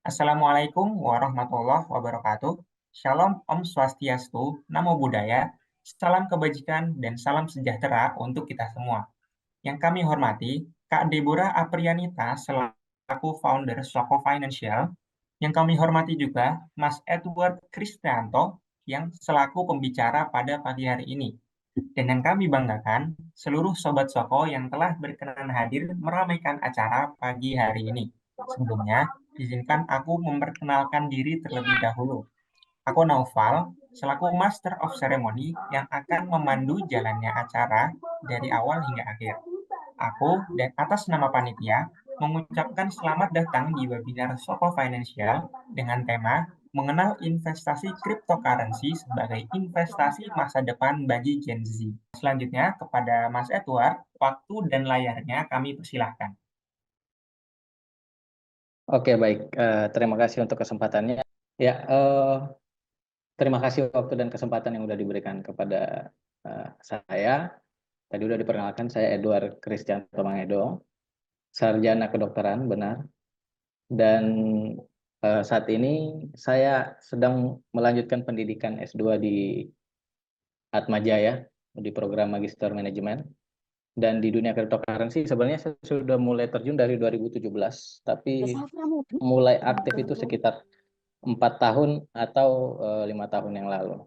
Assalamualaikum warahmatullahi wabarakatuh. Shalom Om Swastiastu, Namo Buddhaya, salam kebajikan dan salam sejahtera untuk kita semua. Yang kami hormati, Kak Deborah Aprianita selaku founder Soko Financial. Yang kami hormati juga Mas Edward Kristianto yang selaku pembicara pada pagi hari ini. Dan yang kami banggakan, seluruh Sobat Soko yang telah berkenan hadir meramaikan acara pagi hari ini. Sebelumnya, izinkan aku memperkenalkan diri terlebih dahulu. Aku Naufal, selaku Master of Ceremony yang akan memandu jalannya acara dari awal hingga akhir. Aku dan atas nama panitia mengucapkan selamat datang di webinar Soko Financial dengan tema mengenal investasi cryptocurrency sebagai investasi masa depan bagi Gen Z. Selanjutnya kepada Mas Edward, waktu dan layarnya kami persilahkan. Oke, baik. Terima kasih untuk kesempatannya. Ya, terima kasih waktu dan kesempatan yang sudah diberikan kepada saya. Tadi sudah diperkenalkan, saya Edward Kristianto Mangedo, sarjana kedokteran, benar. Dan saat ini saya sedang melanjutkan pendidikan S2 di Atmajaya, di program Magister Manajemen. Dan di dunia cryptocurrency sebenarnya saya sudah mulai terjun dari 2017, tapi mulai aktif itu sekitar 4 tahun atau 5 tahun yang lalu.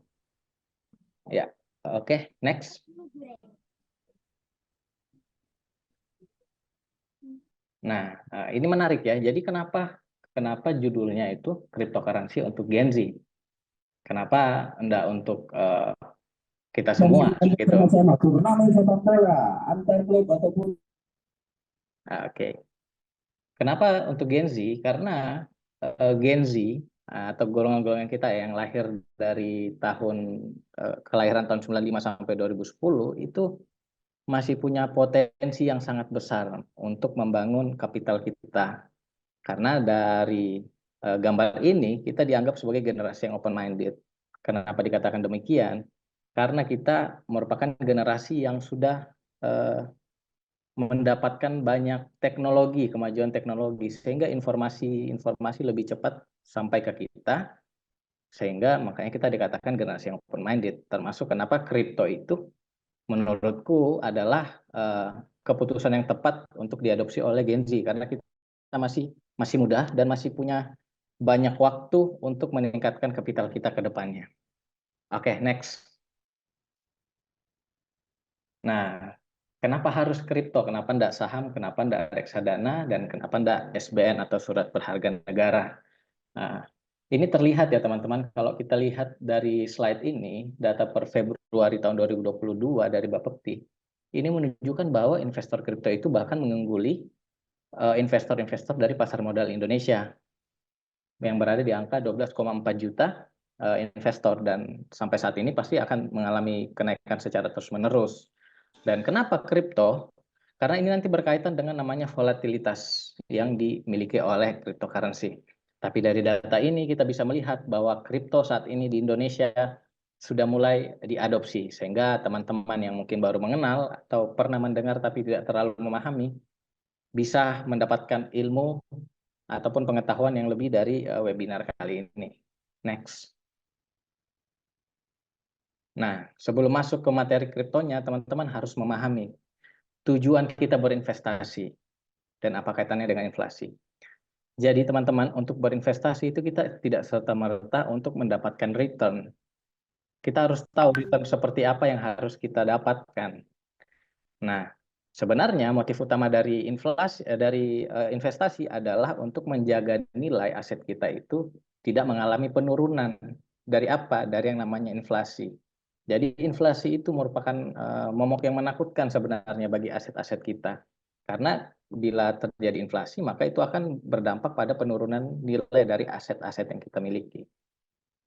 Ya, oke, next. Nah, ini menarik ya. Jadi kenapa judulnya itu cryptocurrency untuk Gen Z? Kenapa enggak untuk kita semua gitu? Oke. Kenapa untuk Gen Z? Karena Gen Z atau golongan-golongan kita yang lahir dari tahun kelahiran tahun 95 sampai 2010 itu masih punya potensi yang sangat besar untuk membangun kapital kita. Karena dari gambar ini kita dianggap sebagai generasi yang open minded. Kenapa dikatakan demikian? Karena kita merupakan generasi yang sudah mendapatkan banyak teknologi, kemajuan teknologi, sehingga informasi lebih cepat sampai ke kita, sehingga makanya kita dikatakan generasi yang open minded. Termasuk kenapa kripto itu menurutku adalah keputusan yang tepat untuk diadopsi oleh Gen Z, karena kita masih muda dan masih punya banyak waktu untuk meningkatkan kapital kita ke depannya. Oke, next. Nah, kenapa harus kripto? Kenapa enggak saham? Kenapa enggak reksadana? Dan kenapa enggak SBN atau surat berharga negara? Nah, ini terlihat ya teman-teman, kalau kita lihat dari slide ini, data per Februari tahun 2022 dari Bapepti, ini menunjukkan bahwa investor kripto itu bahkan mengungguli investor-investor dari pasar modal Indonesia yang berada di angka 12,4 juta investor, dan sampai saat ini pasti akan mengalami kenaikan secara terus-menerus. Dan kenapa kripto? Karena ini nanti berkaitan dengan namanya volatilitas yang dimiliki oleh cryptocurrency. Tapi dari data ini kita bisa melihat bahwa kripto saat ini di Indonesia sudah mulai diadopsi, sehingga teman-teman yang mungkin baru mengenal atau pernah mendengar tapi tidak terlalu memahami bisa mendapatkan ilmu ataupun pengetahuan yang lebih dari webinar kali ini. Next. Nah, sebelum masuk ke materi kriptonya, teman-teman harus memahami tujuan kita berinvestasi dan apa kaitannya dengan inflasi. Jadi teman-teman, untuk berinvestasi itu kita tidak serta-merta untuk mendapatkan return. Kita harus tahu return seperti apa yang harus kita dapatkan. Nah, sebenarnya motif utama dari investasi adalah untuk menjaga nilai aset kita itu tidak mengalami penurunan. Dari apa? Dari yang namanya inflasi. Jadi inflasi itu merupakan momok yang menakutkan sebenarnya bagi aset-aset kita. Karena bila terjadi inflasi, maka itu akan berdampak pada penurunan nilai dari aset-aset yang kita miliki.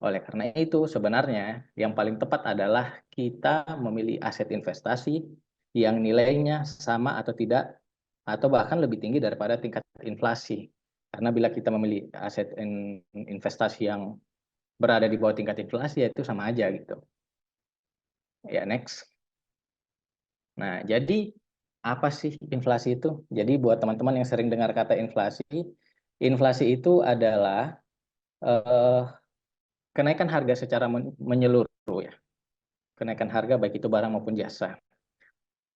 Oleh karena itu, sebenarnya yang paling tepat adalah kita memilih aset investasi yang nilainya sama atau tidak, atau bahkan lebih tinggi daripada tingkat inflasi. Karena bila kita memilih aset investasi yang berada di bawah tingkat inflasi, ya itu sama aja gitu. Ya, next. Nah, jadi apa sih inflasi itu? Jadi buat teman-teman yang sering dengar kata inflasi, Inflasi itu adalah kenaikan harga secara menyeluruh ya. Kenaikan harga baik itu barang maupun jasa.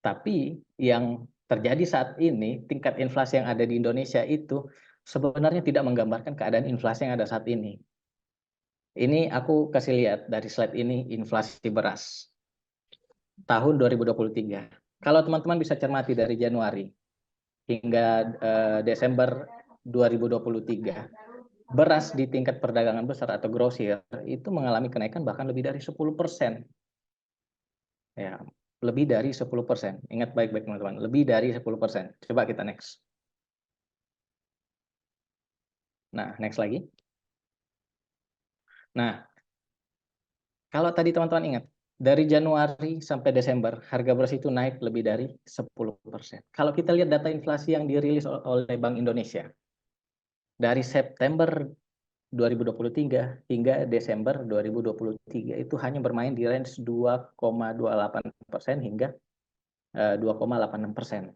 Tapi yang terjadi saat ini, tingkat inflasi yang ada di Indonesia itu sebenarnya tidak menggambarkan keadaan inflasi yang ada saat ini. Ini aku kasih lihat dari slide ini, inflasi beras tahun 2023. Kalau teman-teman bisa cermati dari Januari hingga Desember 2023, beras di tingkat perdagangan besar atau grosir itu mengalami kenaikan bahkan lebih dari 10%. Ya, lebih dari 10%. Ingat baik-baik teman-teman, lebih dari 10%. Coba kita next. Nah, next lagi. Nah, kalau tadi teman-teman ingat, dari Januari sampai Desember, harga beras itu naik lebih dari 10%. Kalau kita lihat data inflasi yang dirilis oleh Bank Indonesia, dari September 2023 hingga Desember 2023 itu hanya bermain di range 2,28% hingga 2,86%.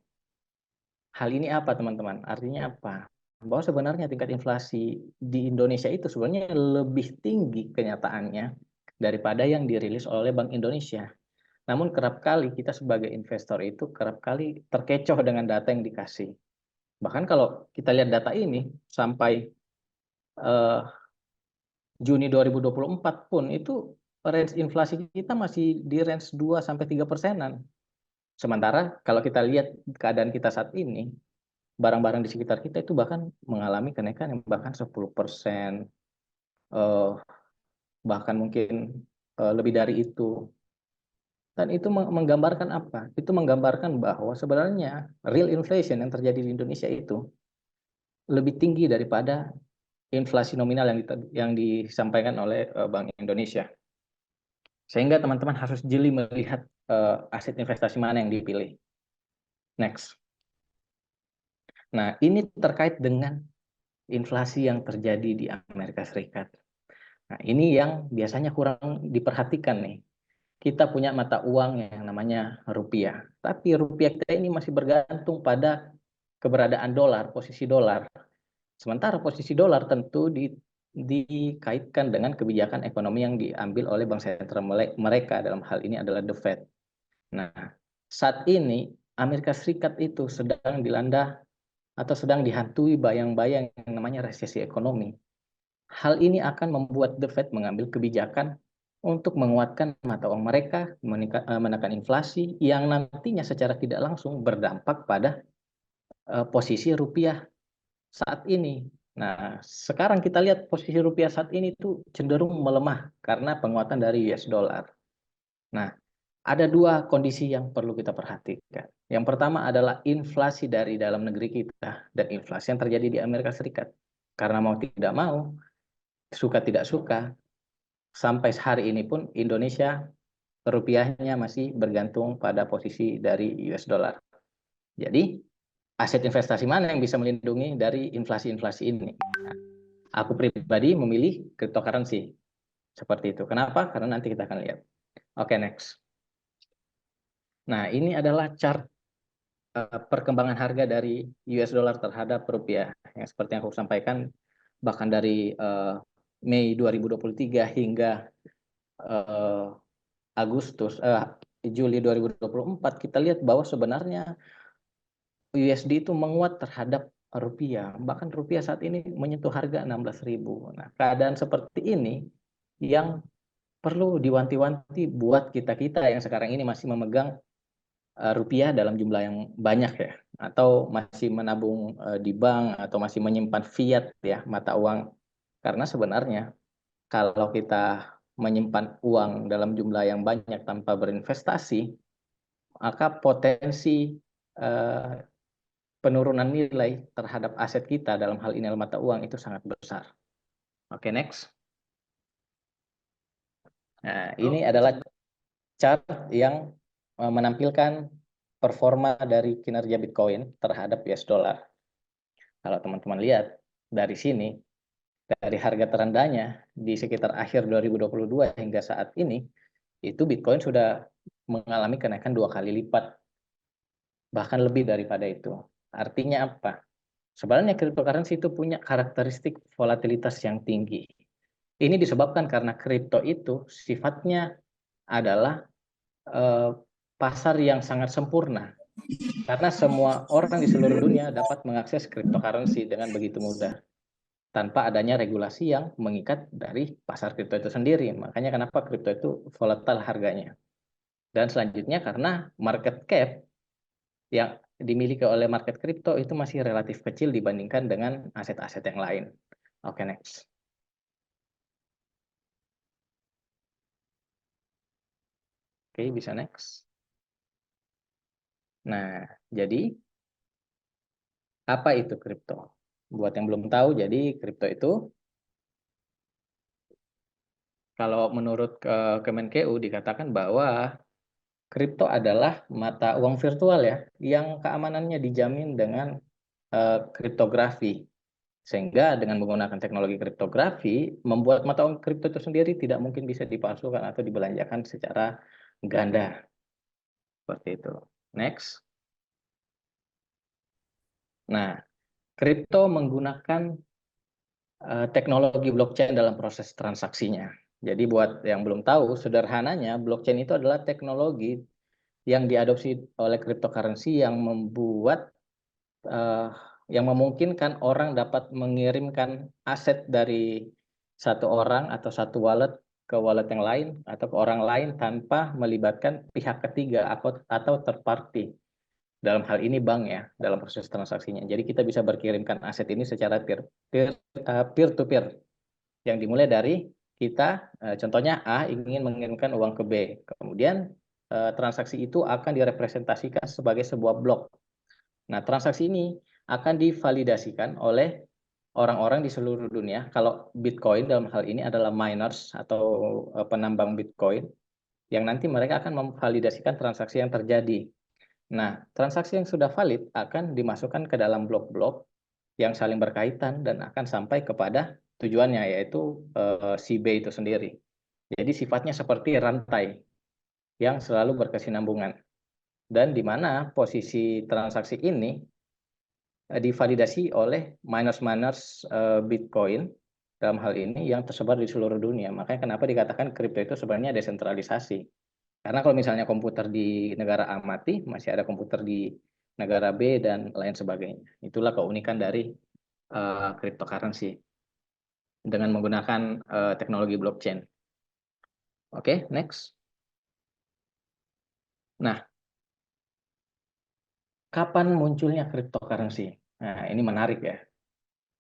Hal ini apa teman-teman? Artinya apa? Bahwa sebenarnya tingkat inflasi di Indonesia itu sebenarnya lebih tinggi kenyataannya daripada yang dirilis oleh Bank Indonesia. Namun kerap kali kita sebagai investor itu kerap kali terkecoh dengan data yang dikasih. Bahkan kalau kita lihat data ini sampai eh, Juni 2024 pun itu range inflasi kita masih di range 2-3%. Sementara kalau kita lihat keadaan kita saat ini, barang-barang di sekitar kita itu bahkan mengalami kenaikan yang bahkan 10%, eh, bahkan mungkin lebih dari itu. Dan itu menggambarkan apa? Itu menggambarkan bahwa sebenarnya real inflation yang terjadi di Indonesia itu lebih tinggi daripada inflasi nominal yang disampaikan oleh Bank Indonesia. Sehingga teman-teman harus jeli melihat aset investasi mana yang dipilih. Next. Nah, ini terkait dengan inflasi yang terjadi di Amerika Serikat. Nah, ini yang biasanya kurang diperhatikan nih. Kita punya mata uang yang namanya rupiah. Tapi rupiah kita ini masih bergantung pada keberadaan dolar, posisi dolar. Sementara posisi dolar tentu dikaitkan dengan kebijakan ekonomi yang diambil oleh bank sentral mereka, dalam hal ini adalah The Fed. Nah, saat ini Amerika Serikat itu sedang dilanda atau sedang dihantui bayang-bayang yang namanya resesi ekonomi. Hal ini akan membuat The Fed mengambil kebijakan untuk menguatkan mata uang mereka, menekan inflasi yang nantinya secara tidak langsung berdampak pada posisi rupiah saat ini. Nah, sekarang kita lihat posisi rupiah saat ini itu cenderung melemah karena penguatan dari US dollar. Nah, ada dua kondisi yang perlu kita perhatikan. Yang pertama adalah inflasi dari dalam negeri kita dan inflasi yang terjadi di Amerika Serikat. Karena mau tidak mau, suka tidak suka, sampai hari ini pun Indonesia rupiahnya masih bergantung pada posisi dari US dollar. Jadi, aset investasi mana yang bisa melindungi dari inflasi-inflasi ini? Nah, aku pribadi memilih cryptocurrency seperti itu. Kenapa? Karena nanti kita akan lihat. Oke, next. Nah, ini adalah chart perkembangan harga dari US dollar terhadap rupiah. Yang seperti yang aku sampaikan, bahkan dari Mei 2023 hingga Juli 2024, kita lihat bahwa sebenarnya USD itu menguat terhadap rupiah. Bahkan rupiah saat ini menyentuh harga 16.000. Nah, keadaan seperti ini yang perlu diwanti-wanti buat kita-kita yang sekarang ini masih memegang rupiah dalam jumlah yang banyak ya, atau masih menabung di bank atau masih menyimpan fiat ya, mata uang. Karena sebenarnya kalau kita menyimpan uang dalam jumlah yang banyak tanpa berinvestasi, maka potensi eh, penurunan nilai terhadap aset kita dalam hal ini mata uang itu sangat besar. Oke, next. Nah, ini adalah chart yang menampilkan performa dari kinerja Bitcoin terhadap US dollar. Kalau teman-teman lihat dari sini, dari harga terendahnya di sekitar akhir 2022 hingga saat ini, itu Bitcoin sudah mengalami kenaikan 2 kali lipat, bahkan lebih daripada itu. Artinya apa? Sebenarnya cryptocurrency itu punya karakteristik volatilitas yang tinggi. Ini disebabkan karena kripto itu sifatnya adalah pasar yang sangat sempurna. Karena semua orang di seluruh dunia dapat mengakses cryptocurrency dengan begitu mudah. Tanpa adanya regulasi yang mengikat dari pasar kripto itu sendiri. Makanya kenapa kripto itu volatile harganya. Dan selanjutnya karena market cap yang dimiliki oleh market kripto itu masih relatif kecil dibandingkan dengan aset-aset yang lain. Oke, next. Oke, bisa next. Nah, jadi apa itu kripto? Buat yang belum tahu, jadi kripto itu kalau menurut Kemenkeu dikatakan bahwa kripto adalah mata uang virtual ya, yang keamanannya dijamin dengan kriptografi. Sehingga dengan menggunakan teknologi kriptografi, membuat mata uang kripto itu sendiri tidak mungkin bisa dipalsukan atau dibelanjakan secara ganda. Seperti itu. Next. Nah, kripto menggunakan teknologi blockchain dalam proses transaksinya. Jadi buat yang belum tahu, sederhananya blockchain itu adalah teknologi yang diadopsi oleh cryptocurrency yang membuat yang memungkinkan orang dapat mengirimkan aset dari satu orang atau satu wallet ke wallet yang lain atau ke orang lain tanpa melibatkan pihak ketiga atau third party. Dalam hal ini bank ya, dalam proses transaksinya. Jadi kita bisa berkirimkan aset ini secara peer to peer yang dimulai dari kita, contohnya A ingin mengirimkan uang ke B. Kemudian transaksi itu akan direpresentasikan sebagai sebuah blok. Nah, transaksi ini akan divalidasikan oleh orang-orang di seluruh dunia. Kalau Bitcoin dalam hal ini adalah miners atau penambang Bitcoin, yang nanti mereka akan memvalidasikan transaksi yang terjadi. Nah, transaksi yang sudah valid akan dimasukkan ke dalam blok-blok yang saling berkaitan dan akan sampai kepada tujuannya, yaitu si B itu sendiri. Jadi sifatnya seperti rantai yang selalu berkesinambungan. Dan di mana posisi transaksi ini divalidasi oleh miners-miners Bitcoin dalam hal ini yang tersebar di seluruh dunia. Makanya kenapa dikatakan kripto itu sebenarnya desentralisasi. Karena kalau misalnya komputer di negara A mati, masih ada komputer di negara B dan lain sebagainya. Itulah keunikan dari cryptocurrency dengan menggunakan teknologi blockchain. Oke, next. Nah, kapan munculnya cryptocurrency? Nah, ini menarik ya.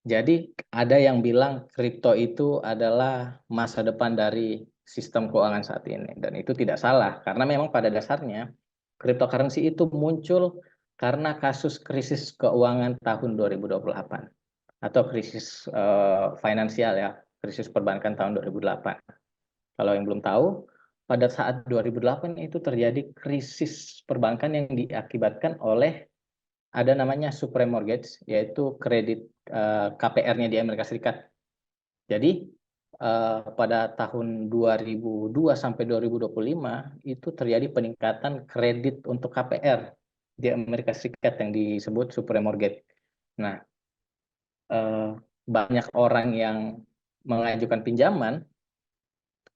Jadi ada yang bilang kripto itu adalah masa depan dari sistem keuangan saat ini. Dan itu tidak salah, karena memang pada dasarnya cryptocurrency itu muncul karena kasus krisis keuangan tahun 2028 atau krisis finansial ya, krisis perbankan tahun 2008. Kalau yang belum tahu, pada saat 2008 itu terjadi krisis perbankan yang diakibatkan oleh ada namanya subprime mortgage, yaitu kredit KPR-nya di Amerika Serikat. Jadi pada tahun 2002 sampai 2025 itu terjadi peningkatan kredit untuk KPR di Amerika Serikat yang disebut subprime mortgage. Nah, banyak orang yang mengajukan pinjaman,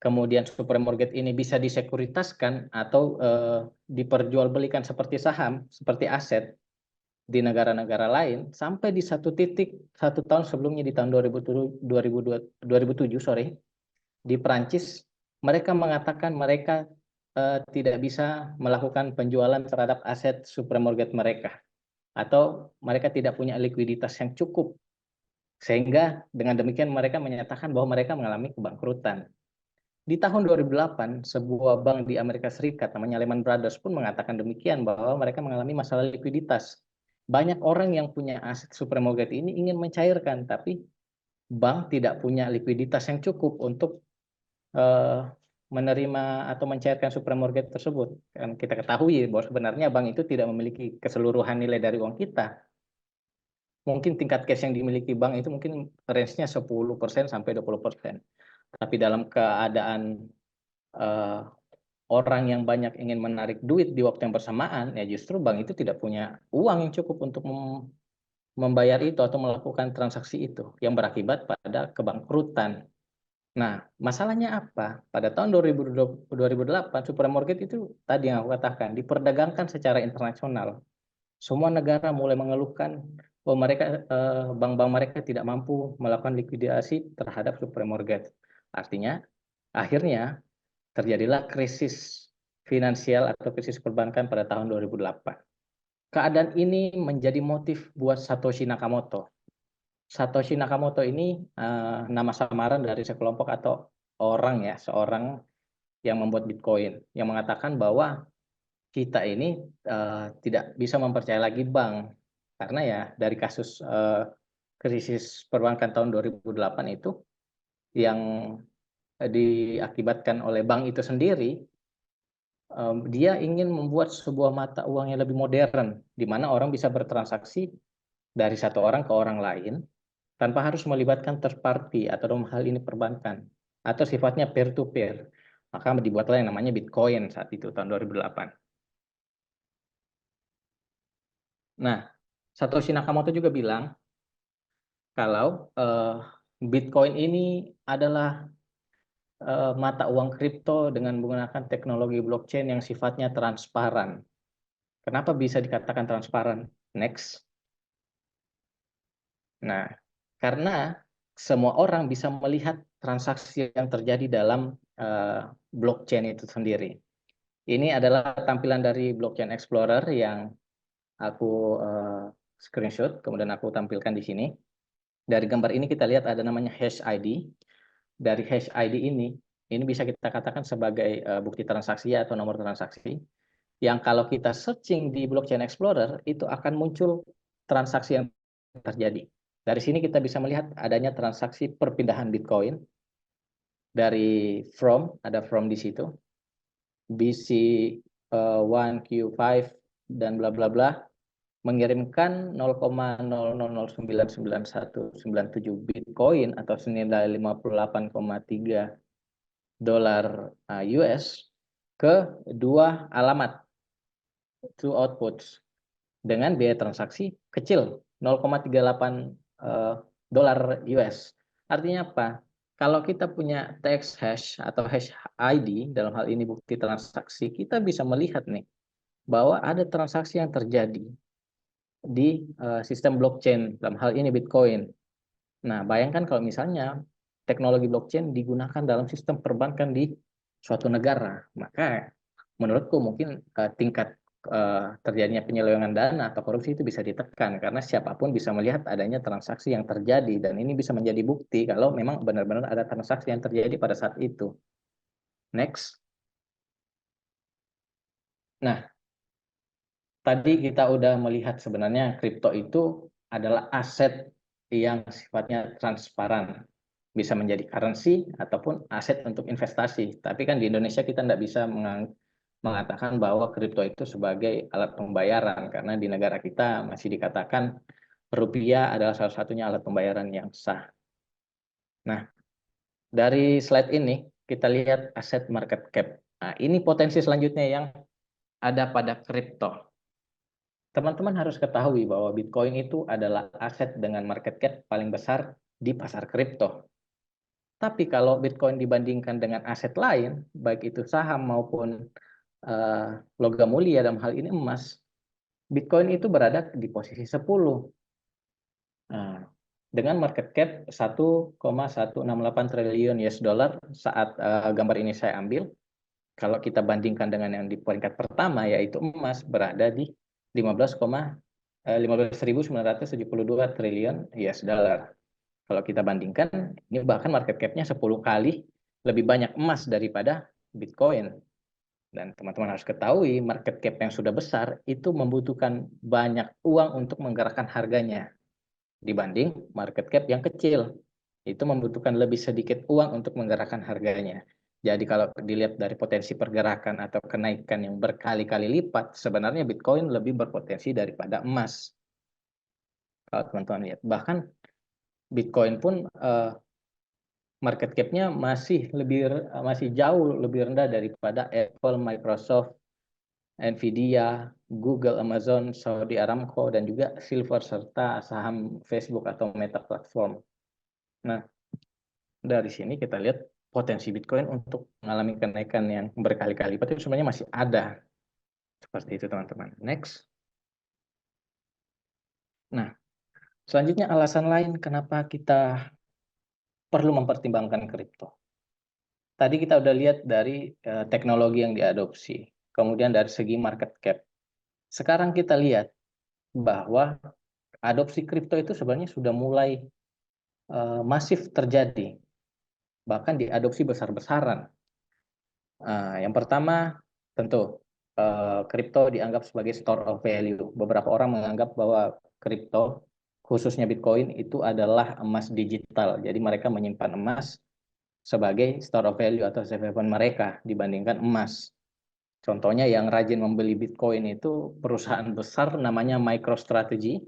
kemudian subprime mortgage ini bisa disekuritaskan atau diperjualbelikan seperti saham, seperti aset di negara-negara lain, sampai di satu titik 1 tahun sebelumnya di tahun 2007 sorry, di Perancis mereka mengatakan mereka tidak bisa melakukan penjualan terhadap aset subprime mortgage mereka atau mereka tidak punya likuiditas yang cukup, sehingga dengan demikian mereka menyatakan bahwa mereka mengalami kebangkrutan. Di tahun 2008, sebuah bank di Amerika Serikat namanya Lehman Brothers pun mengatakan demikian, bahwa mereka mengalami masalah likuiditas. Banyak orang yang punya aset subprime mortgage ini ingin mencairkan, tapi bank tidak punya likuiditas yang cukup untuk menerima atau mencairkan subprime mortgage tersebut. Dan kita ketahui bahwa sebenarnya bank itu tidak memiliki keseluruhan nilai dari uang kita. Mungkin tingkat cash yang dimiliki bank itu mungkin range-nya 10% sampai 20%. Tapi dalam keadaan orang yang banyak ingin menarik duit di waktu yang bersamaan, ya justru bank itu tidak punya uang yang cukup untuk membayar itu atau melakukan transaksi itu yang berakibat pada kebangkrutan. Nah, masalahnya apa? Pada tahun 2008, supermarket itu tadi yang aku katakan, diperdagangkan secara internasional. Semua negara mulai mengeluhkan bahwa bank-bank mereka tidak mampu melakukan likuidasi terhadap supermarket. Artinya, akhirnya terjadilah krisis finansial atau krisis perbankan pada tahun 2008. Keadaan ini menjadi motif buat Satoshi Nakamoto. Satoshi Nakamoto ini nama samaran dari sekelompok atau orang ya, seorang yang membuat Bitcoin, yang mengatakan bahwa kita ini tidak bisa mempercayai lagi bank karena ya dari kasus krisis perbankan tahun 2008 itu yang diakibatkan oleh bank itu sendiri, dia ingin membuat sebuah mata uang yang lebih modern, di mana orang bisa bertransaksi dari satu orang ke orang lain tanpa harus melibatkan third party atau dalam hal ini perbankan atau sifatnya peer to peer. Maka dibuatlah yang namanya Bitcoin saat itu tahun 2008. Nah, Satoshi Nakamoto juga bilang kalau Bitcoin ini adalah mata uang kripto dengan menggunakan teknologi blockchain yang sifatnya transparan. Kenapa bisa dikatakan transparan? Next. Nah, karena semua orang bisa melihat transaksi yang terjadi dalam blockchain itu sendiri. Ini adalah tampilan dari Blockchain Explorer yang aku screenshot, kemudian aku tampilkan di sini. Dari gambar ini kita lihat ada namanya hash ID. Dari hash ID ini bisa kita katakan sebagai bukti transaksi atau nomor transaksi. Yang kalau kita searching di Blockchain Explorer, itu akan muncul transaksi yang terjadi. Dari sini kita bisa melihat adanya transaksi perpindahan Bitcoin dari ada from di situ, BC1Q5 dan bla bla bla, mengirimkan 0,00099197 Bitcoin atau senilai 58,3 dolar US ke dua alamat, two outputs, dengan biaya transaksi kecil 0,38 dolar US. Artinya apa? Kalau kita punya text hash atau hash ID, dalam hal ini bukti transaksi, kita bisa melihat nih bahwa ada transaksi yang terjadi di sistem blockchain, dalam hal ini Bitcoin. Nah, bayangkan kalau misalnya teknologi blockchain digunakan dalam sistem perbankan di suatu negara, maka menurutku mungkin tingkat terjadinya penyelewengan dana atau korupsi itu bisa ditekan karena siapapun bisa melihat adanya transaksi yang terjadi dan ini bisa menjadi bukti kalau memang benar-benar ada transaksi yang terjadi pada saat itu. Next. Nah, tadi kita udah melihat sebenarnya kripto itu adalah aset yang sifatnya transparan, bisa menjadi currency ataupun aset untuk investasi. Tapi kan di Indonesia kita tidak bisa mengatakan bahwa kripto itu sebagai alat pembayaran karena di negara kita masih dikatakan rupiah adalah salah satunya alat pembayaran yang sah. Nah, dari slide ini kita lihat aset market cap. Nah, ini potensi selanjutnya yang ada pada kripto. Teman-teman harus ketahui bahwa Bitcoin itu adalah aset dengan market cap paling besar di pasar kripto. Tapi kalau Bitcoin dibandingkan dengan aset lain, baik itu saham maupun logam mulia dalam hal ini emas, Bitcoin itu berada di posisi 10. Nah, dengan market cap 1,168 triliun US dollar saat gambar ini saya ambil, kalau kita bandingkan dengan yang di peringkat pertama yaitu emas berada di 15.972 triliun US dollar. Kalau kita bandingkan, ini bahkan market cap-nya 10 kali lebih banyak emas daripada Bitcoin. Dan teman-teman harus ketahui, market cap yang sudah besar itu membutuhkan banyak uang untuk menggerakkan harganya. Dibanding market cap yang kecil, itu membutuhkan lebih sedikit uang untuk menggerakkan harganya. Jadi kalau dilihat dari potensi pergerakan atau kenaikan yang berkali-kali lipat, sebenarnya Bitcoin lebih berpotensi daripada emas. Kalau teman-teman lihat, bahkan Bitcoin pun market cap-nya masih jauh lebih rendah daripada Apple, Microsoft, Nvidia, Google, Amazon, Saudi Aramco, dan juga silver serta saham Facebook atau Meta Platform. Nah, dari sini kita lihat potensi Bitcoin untuk mengalami kenaikan yang berkali-kali lipat itu sebenarnya masih ada. Seperti itu teman-teman. Next. Nah, selanjutnya alasan lain kenapa kita perlu mempertimbangkan kripto. Tadi kita udah lihat dari teknologi yang diadopsi, kemudian dari segi market cap. Sekarang kita lihat bahwa adopsi kripto itu sebenarnya sudah mulai masif terjadi, bahkan diadopsi besar-besaran. Yang pertama, tentu kripto dianggap sebagai store of value. Beberapa orang menganggap bahwa kripto, khususnya Bitcoin, itu adalah emas digital. Jadi mereka menyimpan emas sebagai store of value atau safe haven mereka dibandingkan emas. Contohnya yang rajin membeli Bitcoin itu perusahaan besar namanya MicroStrategy.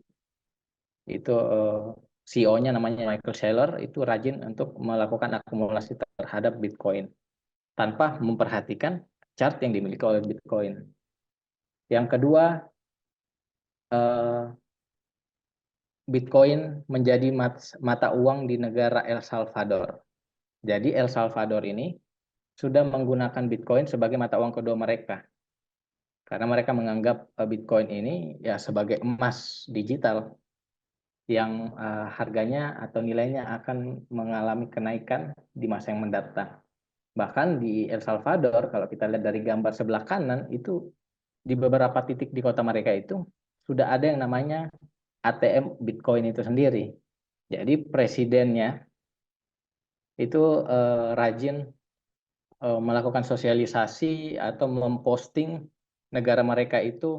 Itu CEO-nya namanya Michael Saylor, itu rajin untuk melakukan akumulasi terhadap Bitcoin tanpa memperhatikan chart yang dimiliki oleh Bitcoin. Yang kedua, Bitcoin menjadi mata uang di negara El Salvador. Jadi El Salvador ini sudah menggunakan Bitcoin sebagai mata uang kedua mereka. Karena mereka menganggap Bitcoin ini ya sebagai emas digital yang harganya atau nilainya akan mengalami kenaikan di masa yang mendatang. Bahkan di El Salvador, kalau kita lihat dari gambar sebelah kanan, itu di beberapa titik di kota mereka itu sudah ada yang namanya ATM Bitcoin itu sendiri. Jadi presidennya itu rajin melakukan sosialisasi atau memposting negara mereka itu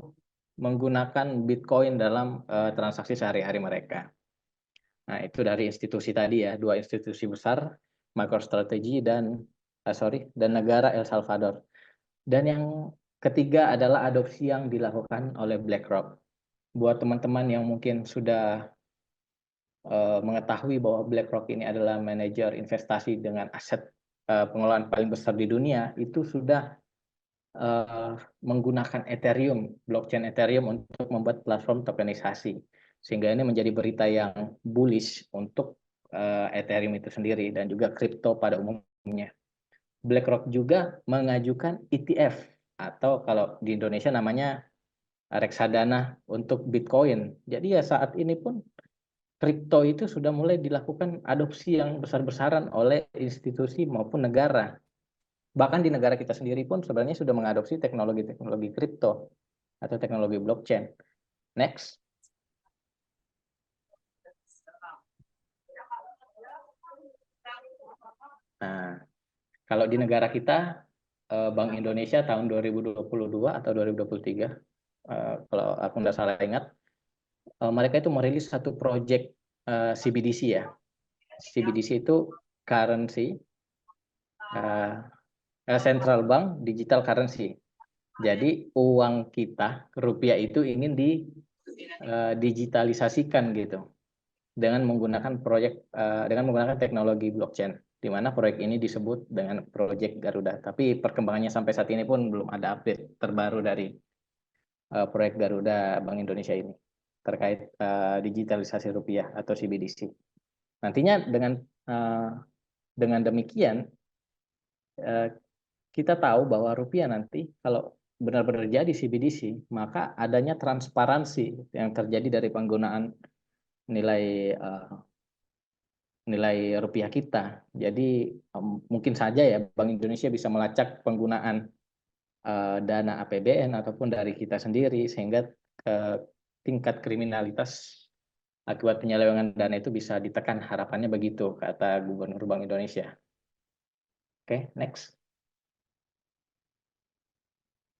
menggunakan Bitcoin dalam transaksi sehari-hari mereka. Nah, itu dari institusi tadi ya, dua institusi besar, MicroStrategy dan negara El Salvador. Dan yang ketiga adalah adopsi yang dilakukan oleh BlackRock. Buat teman-teman yang mungkin sudah mengetahui bahwa BlackRock ini adalah manajer investasi dengan aset pengelolaan paling besar di dunia, itu sudah menggunakan Ethereum, blockchain Ethereum untuk membuat platform tokenisasi. Sehingga ini menjadi berita yang bullish untuk Ethereum itu sendiri dan juga kripto pada umumnya. BlackRock juga mengajukan ETF atau kalau di Indonesia namanya reksadana untuk Bitcoin. Jadi ya saat ini pun kripto itu sudah mulai dilakukan adopsi yang besar-besaran oleh institusi maupun negara. Bahkan di negara kita sendiri pun sebenarnya sudah mengadopsi teknologi-teknologi kripto atau teknologi blockchain. Next. Nah, kalau di negara kita, Bank Indonesia tahun 2022 atau 2023, kalau aku tidak salah ingat, mereka itu merilis satu project CBDC ya. CBDC itu currency, central bank digital currency. Jadi uang kita, rupiah itu ingin digitalisasikan gitu dengan menggunakan dengan menggunakan teknologi blockchain, di mana proyek ini disebut dengan Project Garuda. Tapi perkembangannya sampai saat ini pun belum ada update terbaru dari proyek Garuda Bank Indonesia ini terkait digitalisasi rupiah atau CBDC. Nantinya dengan demikian kita tahu bahwa rupiah nanti kalau benar-benar jadi CBDC, maka adanya transparansi yang terjadi dari penggunaan nilai rupiah kita. Jadi mungkin saja ya Bank Indonesia bisa melacak penggunaan dana APBN ataupun dari kita sendiri sehingga tingkat kriminalitas akibat penyelewengan dana itu bisa ditekan, harapannya begitu kata Gubernur Bank Indonesia. Oke, next.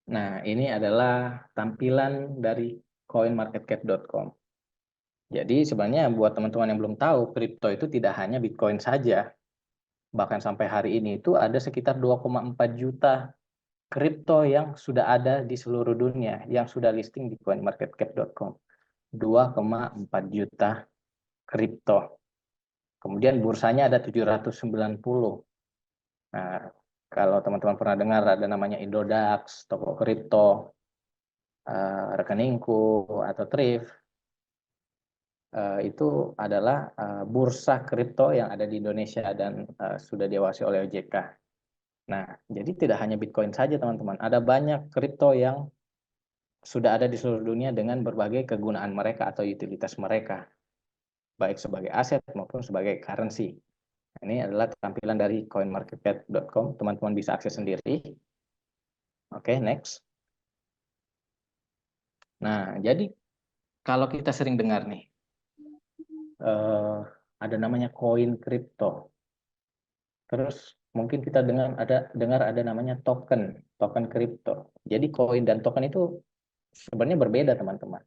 Nah, ini adalah tampilan dari coinmarketcap.com. Jadi sebenarnya buat teman-teman yang belum tahu, kripto itu tidak hanya Bitcoin saja. Bahkan sampai hari ini itu ada sekitar 2,4 juta kripto yang sudah ada di seluruh dunia, yang sudah listing di coinmarketcap.com. 2,4 juta kripto. Kemudian bursanya ada 790. Nah, kalau teman-teman pernah dengar ada namanya Indodax, toko kripto. rekeningku atau Thrift, itu adalah bursa kripto yang ada di Indonesia dan sudah diawasi oleh OJK. Nah, jadi tidak hanya Bitcoin saja teman-teman, ada banyak kripto yang sudah ada di seluruh dunia dengan berbagai kegunaan mereka atau utilitas mereka, baik sebagai aset maupun sebagai currency. Ini adalah tampilan dari coinmarketcap.com, teman-teman bisa akses sendiri. Oke, next. Nah, jadi kalau kita sering dengar nih, ada namanya koin kripto. Terus mungkin kita dengar ada namanya token kripto. Jadi koin dan token itu sebenarnya berbeda, teman-teman.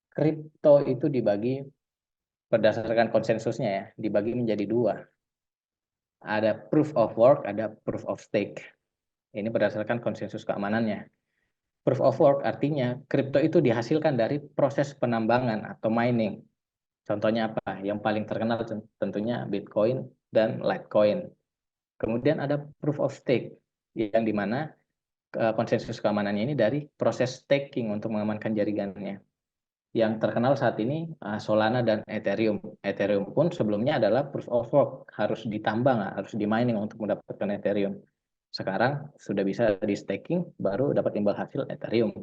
Kripto itu dibagi berdasarkan konsensusnya ya, dibagi menjadi dua. Ada proof of work, ada proof of stake. Ini berdasarkan konsensus keamanannya. Proof of work artinya kripto itu dihasilkan dari proses penambangan atau mining. Contohnya apa? Yang paling terkenal tentunya Bitcoin dan Litecoin. Kemudian ada proof of stake, yang dimana konsensus keamanannya ini dari proses staking untuk mengamankan jaringannya. Yang terkenal saat ini Solana dan Ethereum. Ethereum pun sebelumnya adalah proof of work, harus ditambang, harus di mining untuk mendapatkan Ethereum. Sekarang sudah bisa di staking, baru dapat imbal hasil Ethereum.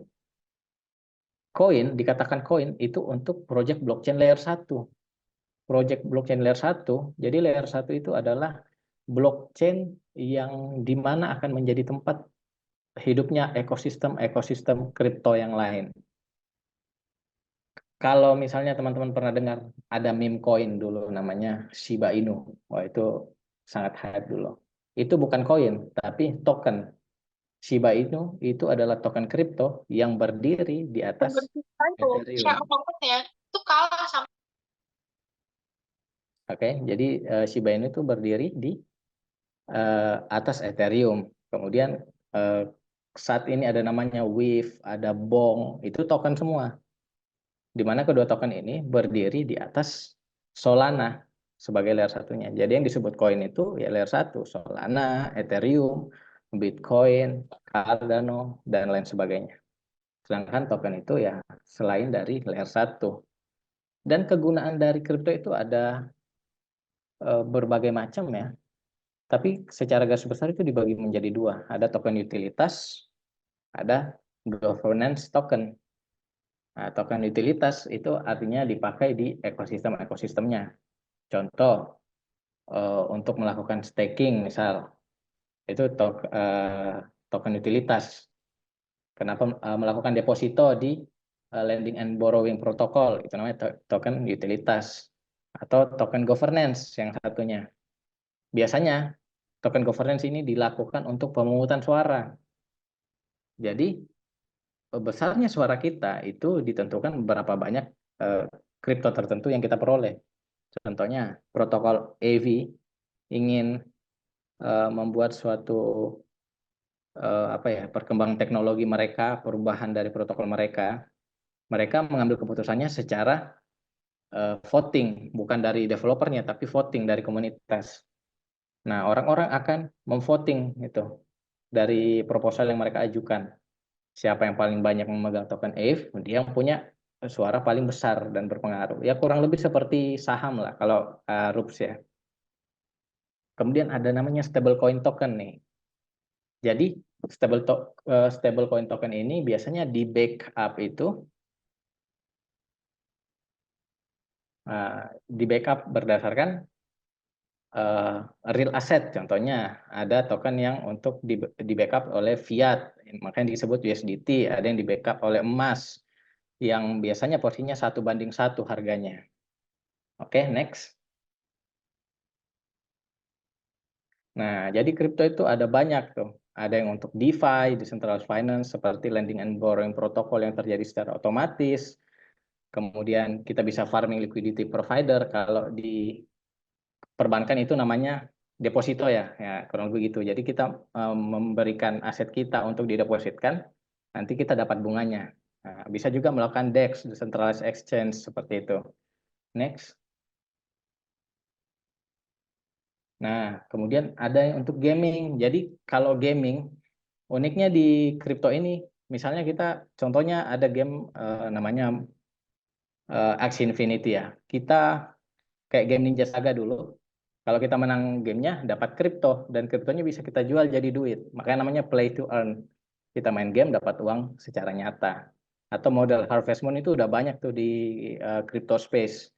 Koin, dikatakan koin itu untuk project blockchain layer 1. Project blockchain layer 1, jadi layer 1 itu adalah blockchain yang dimana akan menjadi tempat hidupnya ekosistem kripto yang lain. Kalau misalnya teman-teman pernah dengar ada meme coin dulu namanya Shiba Inu, wah itu sangat hype dulu. Itu bukan koin, tapi token. Shiba Inu itu adalah token kripto yang berdiri di atas Ethereum. Itu kalah sama. Oke, jadi Shiba Inu itu berdiri di atas Ethereum. Kemudian saat ini ada namanya Wave, ada Bong, itu token semua. Di mana kedua token ini berdiri di atas Solana sebagai layer satunya. Jadi yang disebut koin itu ya layer 1, Solana, Ethereum, Bitcoin, Cardano, dan lain sebagainya. Sedangkan token itu ya selain dari layer 1. Dan kegunaan dari kripto itu ada berbagai macam ya. Tapi secara garis besar itu dibagi menjadi dua. Ada token utilitas, ada governance token. Nah, token utilitas itu artinya dipakai di ekosistemnya. Contoh, untuk melakukan staking misal, itu token utilitas. Kenapa melakukan deposito di lending and borrowing protocol, itu namanya token utilitas. Atau token governance yang satunya. Biasanya token governance ini dilakukan untuk pemungutan suara. Jadi besarnya suara kita itu ditentukan berapa banyak kripto tertentu yang kita peroleh. Contohnya protokol AV ingin membuat suatu perkembangan teknologi mereka, perubahan dari protokol mereka mengambil keputusannya secara voting, bukan dari developernya tapi voting dari komunitas. Nah, orang-orang akan memvoting itu dari proposal yang mereka ajukan. Siapa yang paling banyak memegang token ETH, dia yang punya suara paling besar dan berpengaruh. Ya kurang lebih seperti saham lah kalau RUPS ya. Kemudian ada namanya stablecoin token nih. Jadi stablecoin token ini biasanya di backup itu di backup berdasarkan real asset. Contohnya ada token yang untuk di backup oleh fiat, makanya disebut USDT. Ada yang di backup oleh emas, yang biasanya porsinya 1:1 harganya. Oke, next. Nah, jadi kripto itu ada banyak tuh. Ada yang untuk DeFi, Decentralized Finance, seperti lending and borrowing protocol yang terjadi secara otomatis. Kemudian kita bisa farming liquidity provider. Kalau di perbankan itu namanya deposito ya, kurang lebih gitu. Jadi kita memberikan aset kita untuk didepositkan, nanti kita dapat bunganya. Nah, bisa juga melakukan DEX, Decentralized Exchange, seperti itu. Next. Nah, kemudian ada yang untuk gaming. Jadi kalau gaming, uniknya di kripto ini Misalnya kita, contohnya ada game namanya Axie Infinity ya. Kita kayak game Ninja Saga dulu. Kalau kita menang gamenya, dapat kripto. Dan kriptonya bisa kita jual jadi duit. Makanya namanya play to earn. Kita main game, dapat uang secara nyata. Atau model Harvest Moon itu udah banyak tuh di crypto space.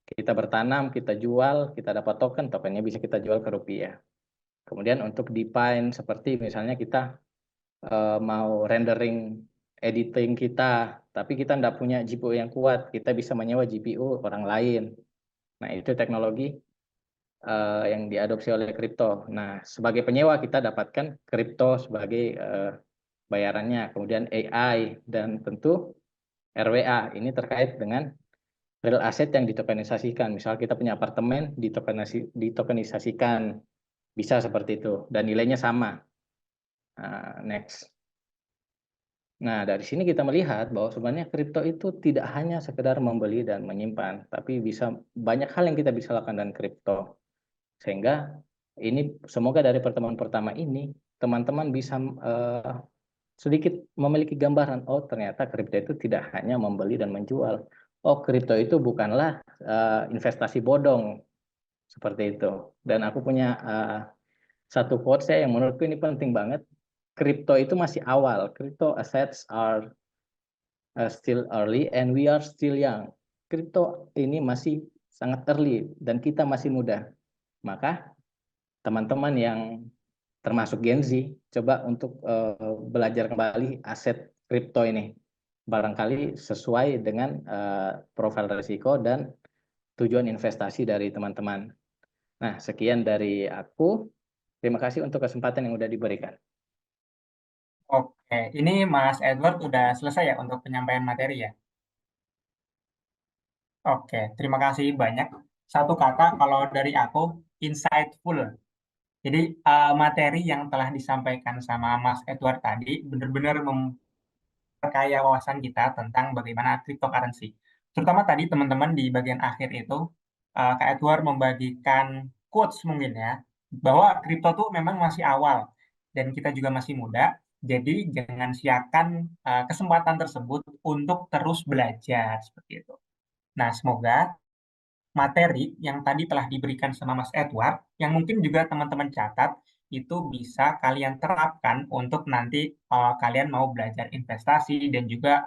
Kita bertanam, kita jual, kita dapat token, tokennya bisa kita jual ke rupiah. Kemudian untuk define seperti misalnya kita mau rendering editing kita, tapi kita tidak punya GPU yang kuat, kita bisa menyewa GPU orang lain. Nah, itu teknologi yang diadopsi oleh kripto. Nah, sebagai penyewa kita dapatkan kripto sebagai bayarannya, kemudian AI, dan tentu RWA. Ini terkait dengan real asset yang ditokenisasikan. Misal kita punya apartemen, ditokenisasikan. Bisa seperti itu. Dan nilainya sama. Next. Nah, dari sini kita melihat bahwa sebenarnya kripto itu tidak hanya sekedar membeli dan menyimpan, tapi bisa banyak hal yang kita bisa lakukan dengan kripto. Sehingga ini semoga dari pertemuan pertama ini, teman-teman bisa sedikit memiliki gambaran, oh ternyata kripto itu tidak hanya membeli dan menjual. Oh, kripto itu bukanlah investasi bodong, seperti itu. Dan aku punya satu quote saya yang menurutku ini penting banget. Kripto itu masih awal. Crypto assets are still early and we are still young. Kripto ini masih sangat early dan kita masih muda. Maka teman-teman yang termasuk Gen Z, coba untuk belajar kembali aset kripto ini. Barangkali sesuai dengan profil risiko dan tujuan investasi dari teman-teman. Nah, sekian dari aku. Terima kasih untuk kesempatan yang sudah diberikan. Oke, ini Mas Edward udah selesai ya untuk penyampaian materi ya? Oke, terima kasih banyak. Satu kata kalau dari aku, insightful. Jadi materi yang telah disampaikan sama Mas Edward tadi benar-benar memperkaya wawasan kita tentang bagaimana cryptocurrency. Terutama tadi teman-teman di bagian akhir itu, Kak Edward membagikan quotes mungkin ya, bahwa kripto tuh memang masih awal dan kita juga masih muda, jadi jangan siakan kesempatan tersebut untuk terus belajar seperti itu. Nah, semoga materi yang tadi telah diberikan sama Mas Edward, yang mungkin juga teman-teman catat, itu bisa kalian terapkan untuk nanti kalian mau belajar investasi dan juga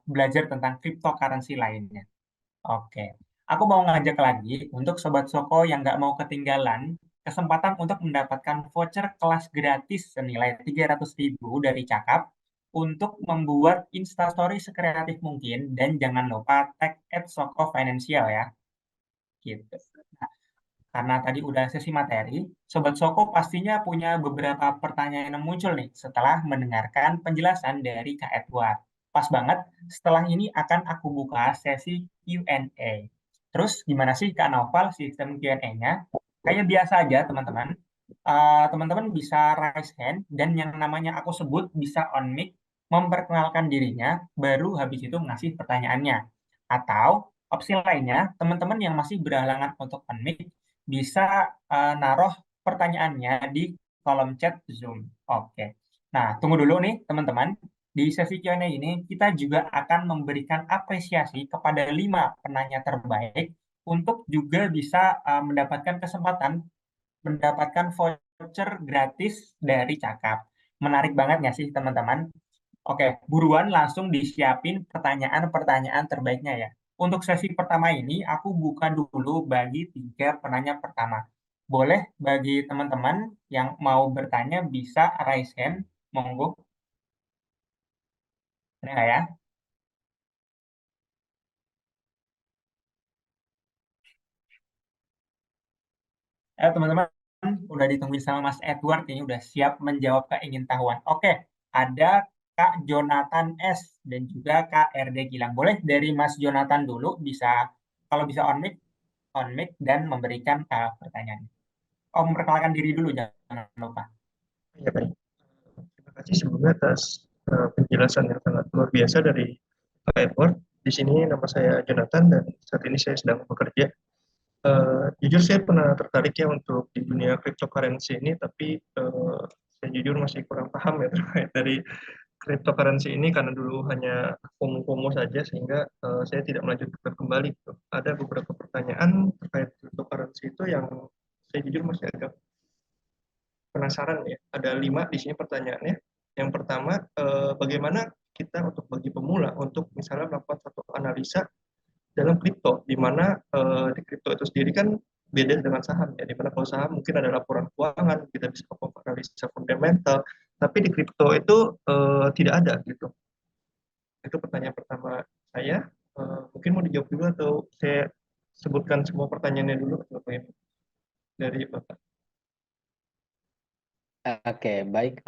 belajar tentang cryptocurrency lainnya. Oke, aku mau ngajak lagi untuk Sobat Soko yang nggak mau ketinggalan kesempatan untuk mendapatkan voucher kelas gratis senilai 300.000 dari Cakap untuk membuat Instastory sekreatif mungkin dan jangan lupa tag @soko financial ya. Gitu. Nah, karena tadi udah sesi materi, Sobat Soko pastinya punya beberapa pertanyaan yang muncul nih setelah mendengarkan penjelasan dari Kak Edward. Pas banget, setelah ini akan aku buka sesi Q&A. Terus gimana sih Kak Noval sistem Q&A-nya? Kayak biasa aja teman-teman. Teman-teman bisa raise hand dan yang namanya aku sebut bisa on mic, memperkenalkan dirinya, baru habis itu ngasih pertanyaannya. Atau opsi lainnya, teman-teman yang masih berhalangan untuk on mic bisa naruh pertanyaannya di kolom chat Zoom. Oke. Nah, tunggu dulu nih teman-teman. Di sesi Q&A ini kita juga akan memberikan apresiasi kepada 5 penanya terbaik untuk juga bisa mendapatkan kesempatan mendapatkan voucher gratis dari Cakap. Menarik banget nggak sih teman-teman? Oke, buruan langsung disiapin pertanyaan-pertanyaan terbaiknya ya. Untuk sesi pertama ini, aku buka dulu bagi 3 penanya pertama. Boleh bagi teman-teman yang mau bertanya bisa raise hand, monggo. Ada nggak ya? Teman-teman, udah ditungguin sama Mas Edward, ini udah siap menjawab keingintahuan. Oke, ada Kak Jonathan S. dan juga Kak RD Gilang. Boleh dari Mas Jonathan dulu, bisa kalau bisa on mic dan memberikan pertanyaan. Oh, memperkenalkan diri dulu, jangan lupa. Ya, baik. Terima kasih sebelumnya atas penjelasan yang sangat luar biasa dari Pak Edward. Di sini nama saya Jonathan dan saat ini saya sedang bekerja. Jujur saya pernah tertarik ya untuk di dunia cryptocurrency ini, tapi saya jujur masih kurang paham ya terkait dari cryptocurrency ini karena dulu hanya FOMO saja sehingga saya tidak melanjutkan kembali gitu. Ada beberapa pertanyaan terkait cryptocurrency itu yang saya jujur masih agak penasaran ya. Ada 5 di sini pertanyaannya. Yang pertama, bagaimana kita untuk bagi pemula untuk misalnya melakukan satu analisa dalam kripto, di mana di kripto itu sendiri kan beda dengan saham ya, di mana kalau saham mungkin ada laporan keuangan, kita bisa melakukan analisa fundamental, tapi di kripto itu tidak ada gitu. Itu pertanyaan pertama saya. Mungkin mau dijawab dulu atau saya sebutkan semua pertanyaannya dulu dari Bapak. Oke, baik.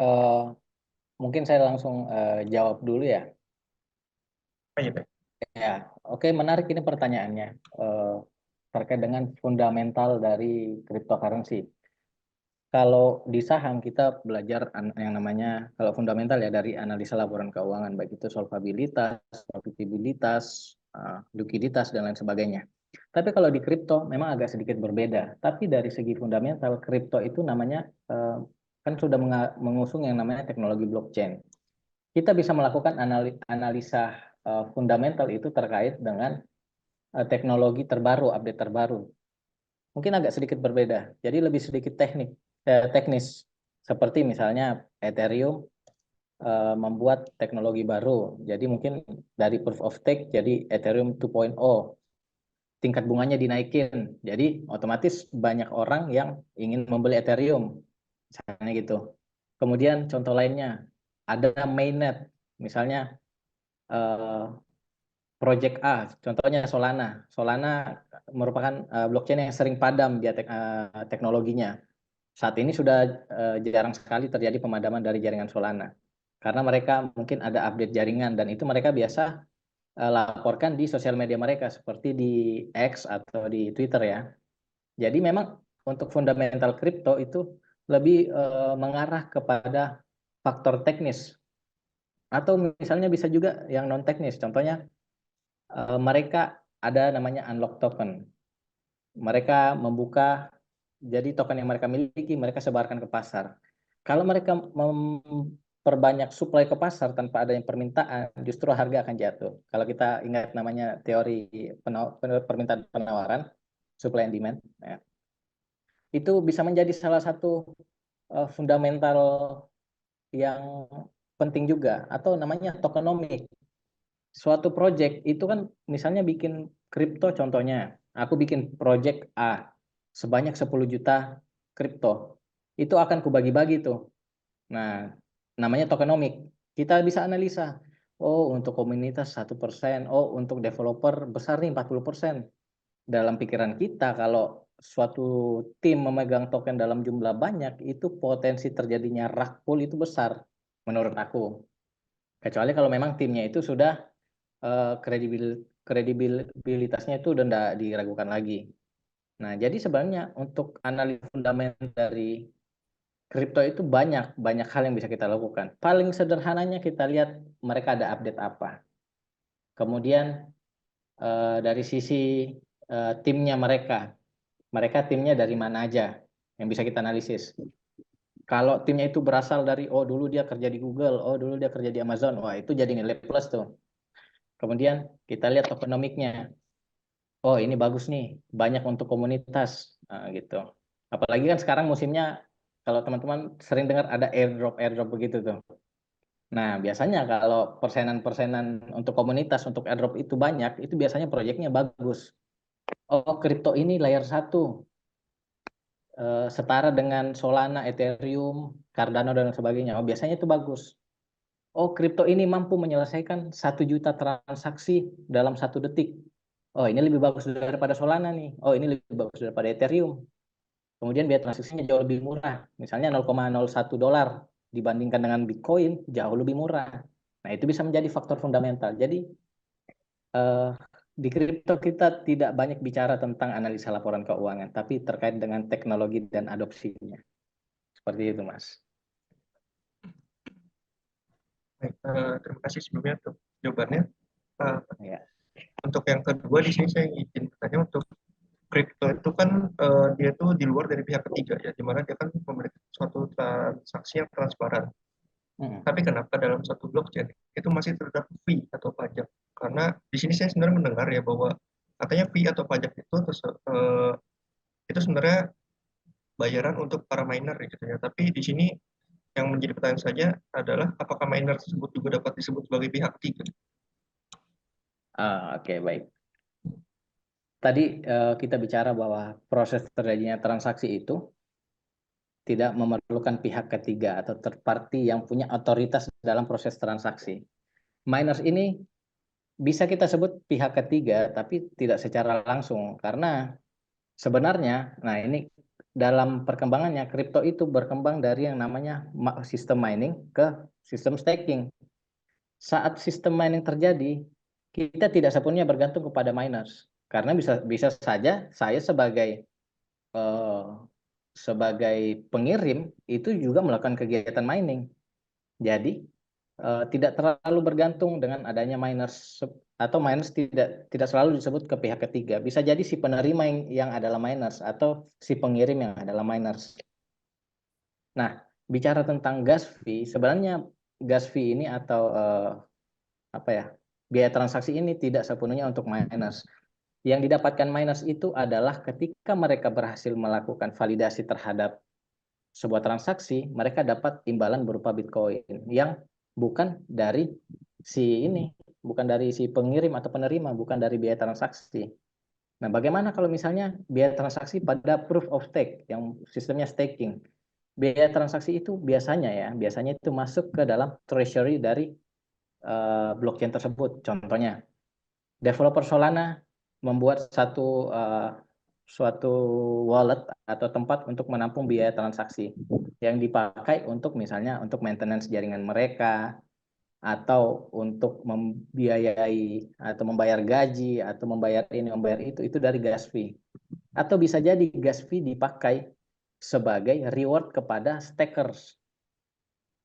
Mungkin saya langsung jawab dulu ya. Iya, baik. Ya, oke, menarik ini pertanyaannya terkait dengan fundamental dari cryptocurrency. Kalau di saham kita belajar yang namanya kalau fundamental ya dari analisa laporan keuangan, baik itu solvabilitas, profitabilitas, likuiditas dan lain sebagainya. Tapi kalau di kripto memang agak sedikit berbeda. Tapi dari segi fundamental kripto itu namanya kan sudah mengusung yang namanya teknologi blockchain. Kita bisa melakukan analisa fundamental itu terkait dengan teknologi terbaru, update terbaru. Mungkin agak sedikit berbeda. Jadi lebih sedikit teknis. Seperti misalnya Ethereum membuat teknologi baru. Jadi mungkin dari proof of stake jadi Ethereum 2.0. Tingkat bunganya dinaikin. Jadi otomatis banyak orang yang ingin membeli Ethereum. Misalnya gitu. Kemudian contoh lainnya ada mainnet. Misalnya Project A, contohnya Solana. Solana merupakan blockchain yang sering padam dia teknologinya. Saat ini sudah jarang sekali terjadi pemadaman dari jaringan Solana. Karena mereka mungkin ada update jaringan dan itu mereka biasa laporkan di sosial media mereka seperti di X atau di Twitter ya. Jadi memang untuk fundamental kripto itu lebih mengarah kepada faktor teknis. Atau misalnya bisa juga yang non teknis. Contohnya mereka ada namanya unlock token. Mereka membuka, jadi token yang mereka miliki, mereka sebarkan ke pasar. Kalau mereka memperbanyak supply ke pasar tanpa ada yang permintaan, justru harga akan jatuh. Kalau kita ingat namanya teori permintaan penawaran, supply and demand, ya, itu bisa menjadi salah satu fundamental yang penting juga, atau namanya tokenomics. Suatu project itu kan misalnya bikin kripto contohnya, aku bikin project A sebanyak 10 juta kripto. Itu akan kubagi-bagi tuh. Nah, namanya tokenomic. Kita bisa analisa. Oh, untuk komunitas 1%, oh untuk developer besar nih 40%. Dalam pikiran kita kalau suatu tim memegang token dalam jumlah banyak, itu potensi terjadinya rug pull itu besar menurut aku. Kecuali kalau memang timnya itu sudah kredibilitasnya itu udah tidak diragukan lagi. Nah, jadi sebenarnya untuk analisa fundamental dari kripto itu banyak hal yang bisa kita lakukan. Paling sederhananya kita lihat mereka ada update apa. Kemudian dari sisi timnya mereka timnya dari mana aja yang bisa kita analisis. Kalau timnya itu berasal dari dulu dia kerja di Google, dulu dia kerja di Amazon, wah itu jadi nilai plus tuh. Kemudian kita lihat tokenomiknya. Oh ini bagus nih, banyak untuk komunitas gitu. Apalagi kan sekarang musimnya, kalau teman-teman sering dengar ada airdrop begitu tuh. Nah biasanya kalau persenan untuk komunitas, untuk airdrop itu banyak, itu biasanya proyeknya bagus. Oh kripto ini layer 1, setara dengan Solana, Ethereum, Cardano dan sebagainya. Oh biasanya itu bagus. Oh kripto ini mampu menyelesaikan 1 juta transaksi dalam 1 detik. Oh ini lebih bagus daripada Solana nih. Oh ini lebih bagus daripada Ethereum. Kemudian biaya transaksinya jauh lebih murah. Misalnya 0,01 dolar dibandingkan dengan Bitcoin jauh lebih murah. Nah itu bisa menjadi faktor fundamental. Jadi di kripto kita tidak banyak bicara tentang analisa laporan keuangan, tapi terkait dengan teknologi dan adopsinya. Seperti itu, Mas. Baik, terima kasih sebelumnya untuk jawabannya. Ya. Untuk yang kedua di sini saya izin bertanya, untuk kripto itu kan dia tuh di luar dari pihak ketiga ya, di mana dia kan memberikan suatu transaksi yang transparan. Tapi kenapa dalam satu blockchain itu masih terdapat fee atau pajak? Karena di sini saya sebenarnya mendengar ya bahwa katanya fee atau pajak itu sebenarnya bayaran untuk para miner gitu ya. Tapi di sini yang menjadi pertanyaan saja adalah apakah miner tersebut juga dapat disebut sebagai pihak ketiga? Oke, baik. Tadi kita bicara bahwa proses terjadinya transaksi itu tidak memerlukan pihak ketiga atau third party yang punya otoritas dalam proses transaksi. Miners ini bisa kita sebut pihak ketiga, tapi tidak secara langsung, karena sebenarnya, nah ini dalam perkembangannya, kripto itu berkembang dari yang namanya sistem mining ke sistem staking. Saat sistem mining terjadi, kita tidak sepenuhnya bergantung kepada miners, karena bisa saja saya sebagai pengirim itu juga melakukan kegiatan mining. Jadi tidak terlalu bergantung dengan adanya miners, atau miners tidak selalu disebut ke pihak ketiga. Bisa jadi si penerima yang adalah miners atau si pengirim yang adalah miners. Nah, bicara tentang gas fee, sebenarnya gas fee ini atau biaya transaksi ini tidak sepenuhnya untuk miners. Yang didapatkan miners itu adalah ketika mereka berhasil melakukan validasi terhadap sebuah transaksi, mereka dapat imbalan berupa Bitcoin yang bukan dari bukan dari si pengirim atau penerima, bukan dari biaya transaksi. Nah, bagaimana kalau misalnya biaya transaksi pada proof of stake yang sistemnya staking? Biaya transaksi itu biasanya itu masuk ke dalam treasury dari blockchain tersebut. Contohnya, developer Solana membuat suatu wallet atau tempat untuk menampung biaya transaksi yang dipakai untuk misalnya untuk maintenance jaringan mereka, atau untuk membiayai atau membayar gaji atau membayar ini membayar itu dari gas fee. Atau bisa jadi gas fee dipakai sebagai reward kepada stakers.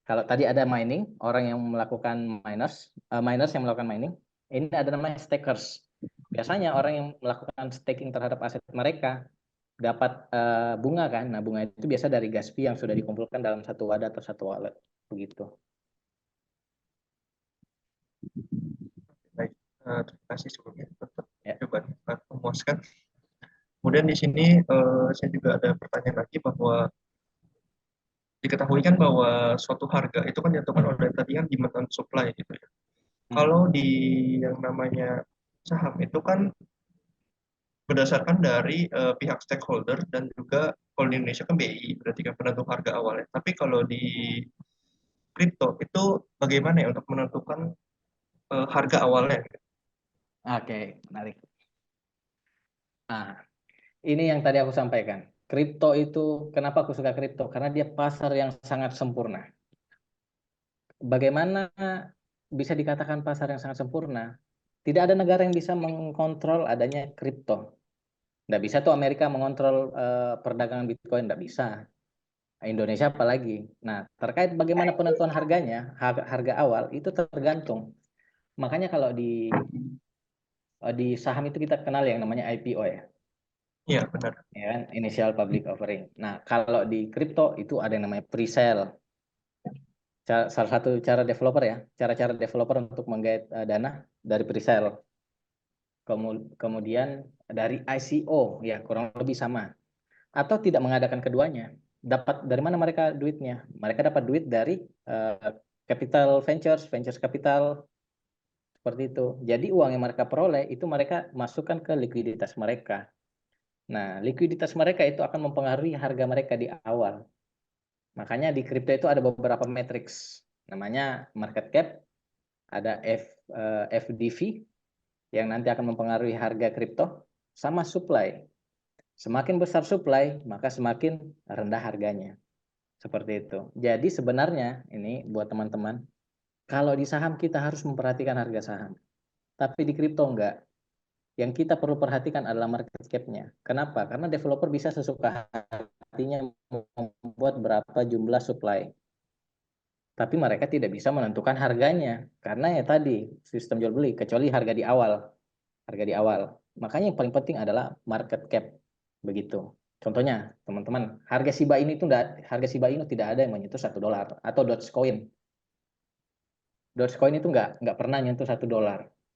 Kalau tadi ada mining, orang yang melakukan miners yang melakukan mining, ini ada namanya stakers. Biasanya orang yang melakukan staking terhadap aset mereka dapat bunga kan. Nah, bunga itu biasa dari gas fee yang sudah dikumpulkan dalam satu wadah atau satu wallet begitu. Baik, terima kasih sebelumnya untuk Ya. jawabannya sangat memuaskan. Kemudian di sini saya juga ada pertanyaan lagi bahwa diketahui kan bahwa suatu harga itu kan ditentukan oleh tadi kan demand and supply gitu ya. Kalau di yang namanya saham itu kan berdasarkan dari pihak stakeholder dan juga kalau di Indonesia kan BI berarti kan penentu harga awalnya. Tapi kalau di kripto itu bagaimana ya untuk menentukan harga awalnya? Oke, menarik. Nah, ini yang tadi aku sampaikan. Kripto itu, kenapa aku suka kripto? Karena dia pasar yang sangat sempurna. Bagaimana bisa dikatakan pasar yang sangat sempurna? Tidak ada negara yang bisa mengontrol adanya kripto. Nggak bisa tuh Amerika mengontrol perdagangan Bitcoin, nggak bisa. Indonesia apalagi. Nah, terkait bagaimana penentuan harganya, harga awal itu tergantung. Makanya kalau di saham itu kita kenal yang namanya IPO ya. Iya, benar. Ya kan, initial public offering. Nah, kalau di kripto itu ada yang namanya pre-sale. Salah satu cara developer ya, cara-cara developer untuk menggait dana dari pre-sale. Kemudian dari ICO, ya kurang lebih sama. Atau tidak mengadakan keduanya. Dapat dari mana mereka duitnya? Mereka dapat duit dari capital ventures capital, seperti itu. Jadi uang yang mereka peroleh itu mereka masukkan ke likuiditas mereka. Nah, likuiditas mereka itu akan mempengaruhi harga mereka di awal. Makanya di kripto itu ada beberapa matriks. Namanya market cap, ada FDV yang nanti akan mempengaruhi harga kripto, sama supply. Semakin besar supply, maka semakin rendah harganya. Seperti itu. Jadi sebenarnya ini buat teman-teman, kalau di saham kita harus memperhatikan harga saham. Tapi di kripto enggak. Yang kita perlu perhatikan adalah market cap-nya. Kenapa? Karena developer bisa sesuka hatinya membuat berapa jumlah supply. Tapi mereka tidak bisa menentukan harganya. Karena ya tadi, sistem jual beli, kecuali harga di awal. Harga di awal. Makanya yang paling penting adalah market cap. Begitu. Contohnya, teman-teman, harga Shiba Inu tidak ada yang menyentuh $1 atau Dogecoin. Dogecoin itu nggak pernah nyentuh $1,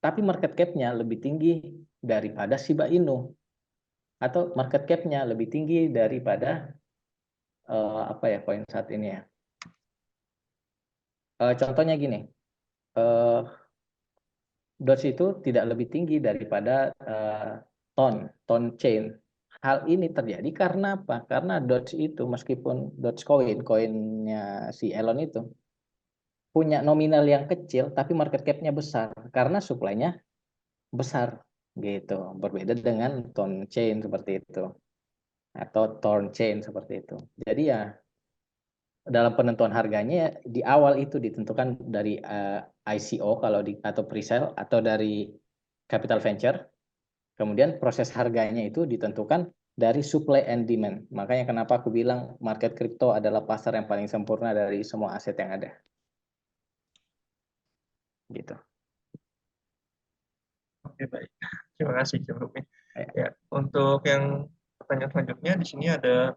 tapi market cap-nya lebih tinggi daripada Shiba Inu, atau market cap-nya lebih tinggi daripada apa ya koin saat ini ya. Contohnya gini, Doge itu tidak lebih tinggi daripada Ton Chain. Hal ini terjadi karena apa? Karena Doge itu meskipun Dogecoin, koinnya si Elon itu punya nominal yang kecil, tapi market cap-nya besar karena supply-nya besar gitu. Berbeda dengan Ton Chain seperti itu atau Torn Chain seperti itu. Jadi ya dalam penentuan harganya di awal itu ditentukan dari ICO kalau atau pre-sale atau dari capital venture. Kemudian proses harganya itu ditentukan dari supply and demand. Makanya kenapa aku bilang market crypto adalah pasar yang paling sempurna dari semua aset yang ada. Gitu. Oke, baik. Terima kasih, Cak Rumi. Ya. Ya, untuk yang pertanyaan selanjutnya di sini ada,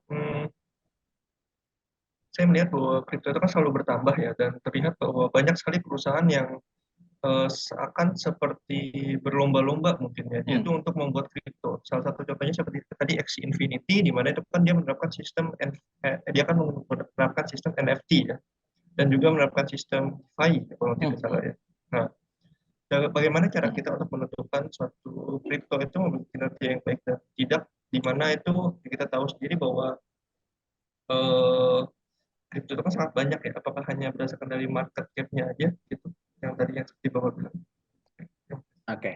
saya melihat bahwa kripto itu kan selalu bertambah ya, dan terlihat bahwa banyak sekali perusahaan yang seakan seperti berlomba-lomba mungkin ya, yaitu untuk membuat kripto. Salah satu contohnya seperti tadi Axie Infinity, di mana itu kan dia menerapkan dia akan menerapkan sistem NFT ya, dan juga menerapkan sistem DeFi kalau tidak salah ya. Nah, bagaimana cara kita untuk menentukan suatu kripto itu memiliki kinerja yang baik dan tidak, di mana itu kita tahu sendiri bahwa eh, kripto itu kan sangat banyak ya, apakah hanya berdasarkan dari market cap-nya aja gitu, yang tadi yang seperti Bapak bilang. Oke.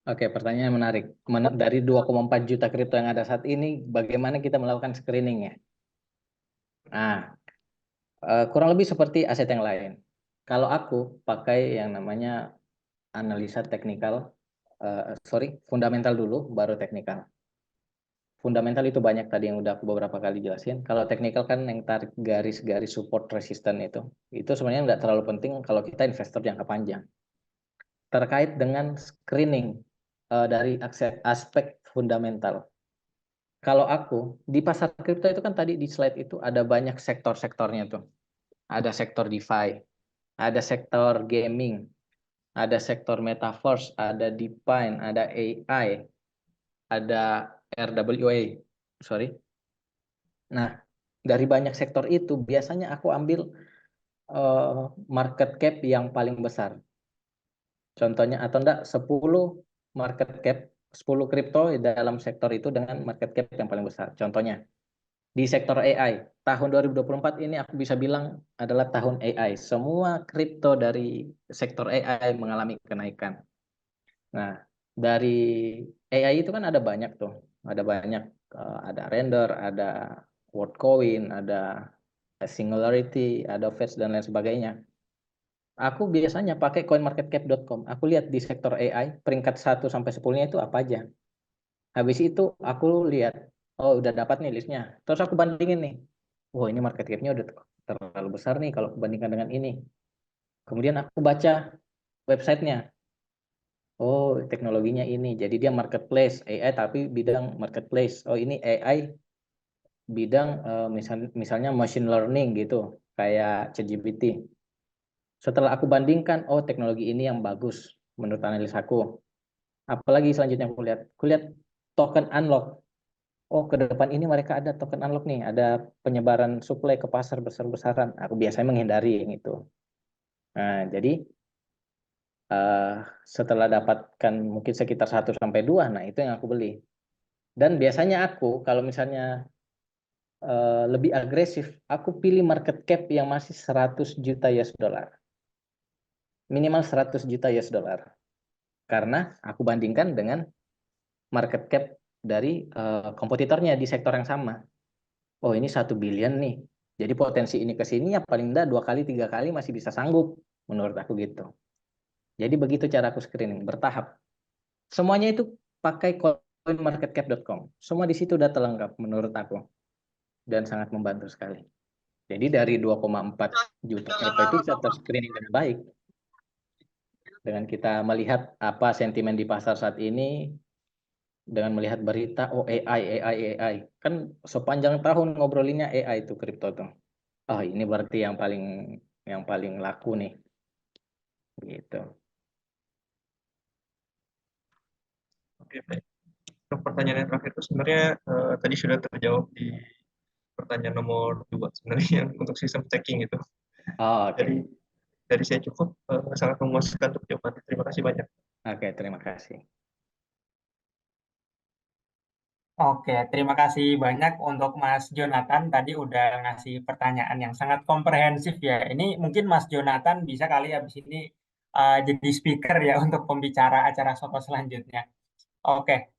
Oke, pertanyaan menarik. Dari 2,4 juta kripto yang ada saat ini, bagaimana kita melakukan screening ya? Nah, kurang lebih seperti aset yang lain. Kalau aku pakai yang namanya analisa teknikal, fundamental dulu, baru teknikal. Fundamental itu banyak tadi yang udah aku beberapa kali jelasin. Kalau teknikal kan yang tarik garis-garis support resisten itu sebenarnya nggak terlalu penting kalau kita investor jangka panjang. Terkait dengan screening dari aspek fundamental. Kalau aku di pasar kripto itu kan tadi di slide itu ada banyak sektor-sektornya tuh. Ada sektor DeFi, ada sektor gaming, ada sektor metaverse, ada DePine, ada AI, ada RWA. Sorry. Nah, dari banyak sektor itu biasanya aku ambil market cap yang paling besar. Contohnya atau enggak 10 market cap 10 kripto dalam sektor itu dengan market cap yang paling besar. Contohnya di sektor AI, tahun 2024 ini aku bisa bilang adalah tahun AI. Semua kripto dari sektor AI mengalami kenaikan. Nah, dari AI itu kan ada banyak tuh. Ada banyak, ada Render, ada WorldCoin, ada Singularity, ada Fetch, dan lain sebagainya. Aku biasanya pakai coinmarketcap.com. Aku lihat di sektor AI, peringkat 1 sampai 10-nya itu apa aja. Habis itu aku lihat, oh udah dapat nih listnya. Terus aku bandingin nih. Oh ini market cap-nya udah terlalu besar nih kalau dibandingkan dengan ini. Kemudian aku baca websitenya. Oh teknologinya ini. Jadi dia marketplace, AI tapi bidang marketplace. Oh ini AI bidang misalnya machine learning gitu. Kayak ChatGPT. Setelah aku bandingkan, oh teknologi ini yang bagus menurut analis aku. Apalagi selanjutnya aku lihat token unlock. Oh, ke depan ini mereka ada token unlock nih, ada penyebaran supply ke pasar besar-besaran. Aku biasanya menghindari yang itu. Nah, jadi setelah dapatkan mungkin sekitar 1 sampai 2, nah itu yang aku beli. Dan biasanya aku kalau misalnya lebih agresif, aku pilih market cap yang masih 100 juta US dollar. Minimal 100 juta US dollar. Karena aku bandingkan dengan market cap dari kompetitornya di sektor yang sama. Oh ini 1 billion nih. Jadi potensi ini ke sini ya paling enggak 2 kali 3 kali masih bisa sanggup menurut aku gitu. Jadi begitu cara aku screening bertahap. Semuanya itu pakai coinmarketcap.com. Semua di situ udah terlengkap menurut aku dan sangat membantu sekali. Jadi dari 2,4 juta kripto itu bisa terscreening dengan baik. Dengan kita melihat apa sentimen di pasar saat ini, dengan melihat berita, oh AI. Kan sepanjang tahun ngobrolinnya AI itu kripto tuh. Oh ini berarti yang paling laku nih. Gitu. Oke, baik. Untuk pertanyaan yang terakhir itu sebenarnya tadi sudah terjawab di pertanyaan nomor 2 sebenarnya yang untuk sistem stacking itu. Oh, oke. Jadi dari saya cukup sangat memuaskan untuk jawabannya. Terima kasih banyak. Oke, terima kasih. Oke, terima kasih banyak untuk Mas Jonathan tadi udah ngasih pertanyaan yang sangat komprehensif ya. Ini mungkin Mas Jonathan bisa kali habis ini jadi speaker ya untuk pembicara acara Soto selanjutnya. Oke,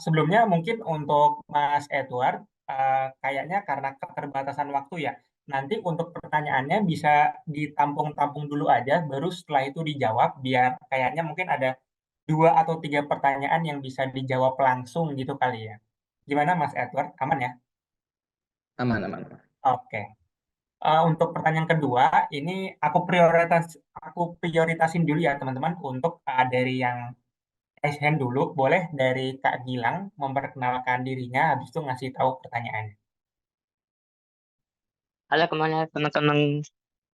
sebelumnya mungkin untuk Mas Edward, kayaknya karena keterbatasan waktu ya, nanti untuk pertanyaannya bisa ditampung-tampung dulu aja, baru setelah itu dijawab, biar kayaknya mungkin ada 2 atau 3 pertanyaan yang bisa dijawab langsung gitu kali ya. Gimana Mas Edward? Aman ya? Aman, aman. Oke. Untuk pertanyaan kedua, ini aku prioritasin dulu ya teman-teman untuk dari yang raise hand dulu, boleh dari Kak Gilang memperkenalkan dirinya, habis itu ngasih tahu pertanyaannya. Halo kemana teman-teman,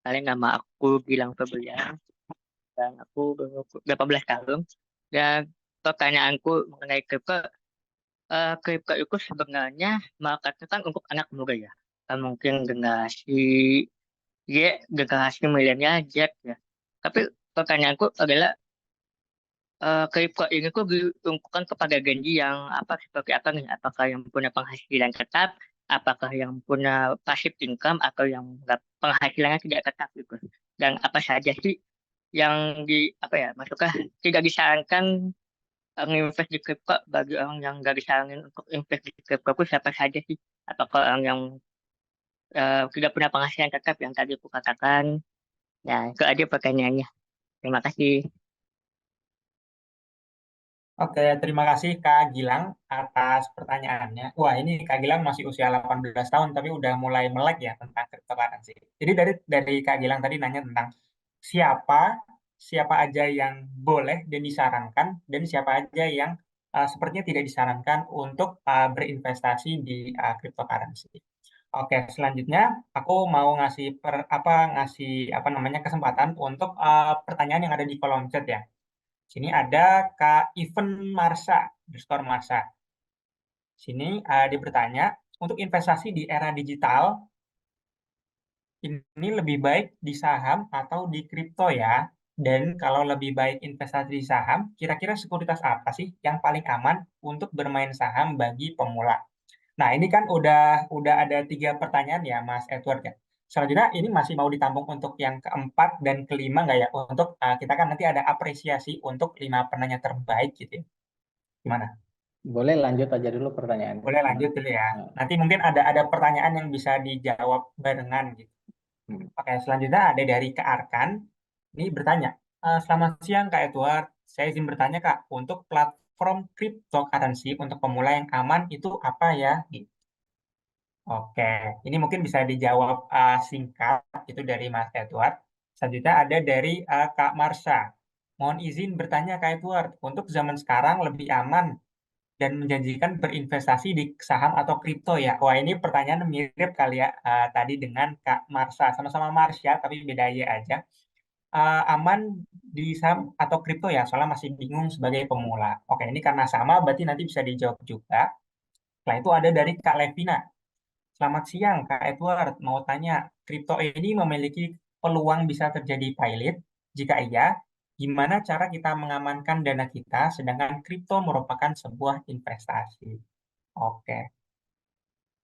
kalian nama aku Gilang Febrian dan aku berumur 18 tahun. Dan pertanyaanku mengenai kripto, kripto itu sebenarnya marketnya kan untuk anak muda ya. Kan mungkin generasi Y, generasi milenial Z ya. Tapi pertanyaanku adalah kripto ini tuh diuntukkan kepada Genji yang apa seperti apa nih? Apakah yang punya penghasilan tetap, apakah yang punya passive income atau yang penghasilannya tidak tetap gitu? Dan apa saja sih yang di apa ya? Maksudnya tidak disarankan invest di kripto bagi orang yang nggak disarankan untuk invest di kripto itu siapa saja sih? Apakah orang yang tidak punya penghasilan tetap yang tadi aku katakan? Ya, itu aja pertanyaannya. Terima kasih. Oke, terima kasih Kak Gilang atas pertanyaannya. Wah, ini Kak Gilang masih usia 18 tahun, tapi udah mulai melek ya tentang cryptocurrency. Jadi dari Kak Gilang tadi nanya tentang siapa siapa aja yang boleh dan disarankan, dan siapa aja yang sepertinya tidak disarankan untuk berinvestasi di cryptocurrency. Oke, selanjutnya aku mau ngasih apa namanya kesempatan untuk pertanyaan yang ada di kolom chat ya. Sini ada Kak Event Marsha, underscore Marsha. Sini dia bertanya, untuk investasi di era digital, ini lebih baik di saham atau di kripto ya? Dan kalau lebih baik investasi di saham, kira-kira sekuritas apa sih yang paling aman untuk bermain saham bagi pemula? Nah, ini kan udah ada 3 pertanyaan ya, Mas Edward ya. Selanjutnya, ini masih mau ditampung untuk yang keempat dan kelima nggak ya? Untuk kita kan nanti ada apresiasi untuk 5 penanya terbaik gitu ya. Gimana? Boleh lanjut aja dulu pertanyaannya. Boleh Aman. lanjut dulu ya. Nah, Nanti mungkin ada pertanyaan yang bisa dijawab barengan gitu. hmm. Oke, selanjutnya ada dari Kak Arkan. Ini bertanya, selamat siang Kak Edward. Saya izin bertanya Kak, untuk platform cryptocurrency untuk pemula yang aman itu apa ya? Gitu. Oke, ini mungkin bisa dijawab singkat itu dari Mas Edward. Selanjutnya ada dari Kak Marsha. Mohon izin bertanya Kak Edward, untuk zaman sekarang lebih aman dan menjanjikan berinvestasi di saham atau kripto ya? Wah, ini pertanyaan mirip kali ya tadi dengan Kak Marsha. Sama-sama Marsha, tapi beda ya aja. Aman di saham atau kripto ya? Soalnya masih bingung sebagai pemula. Oke, ini karena sama, berarti nanti bisa dijawab juga. Setelah itu ada dari Kak Levina. Selamat siang, Kak Edward. Mau tanya, kripto ini memiliki peluang bisa terjadi pilot? Jika iya, gimana cara kita mengamankan dana kita sedangkan kripto merupakan sebuah investasi? Oke,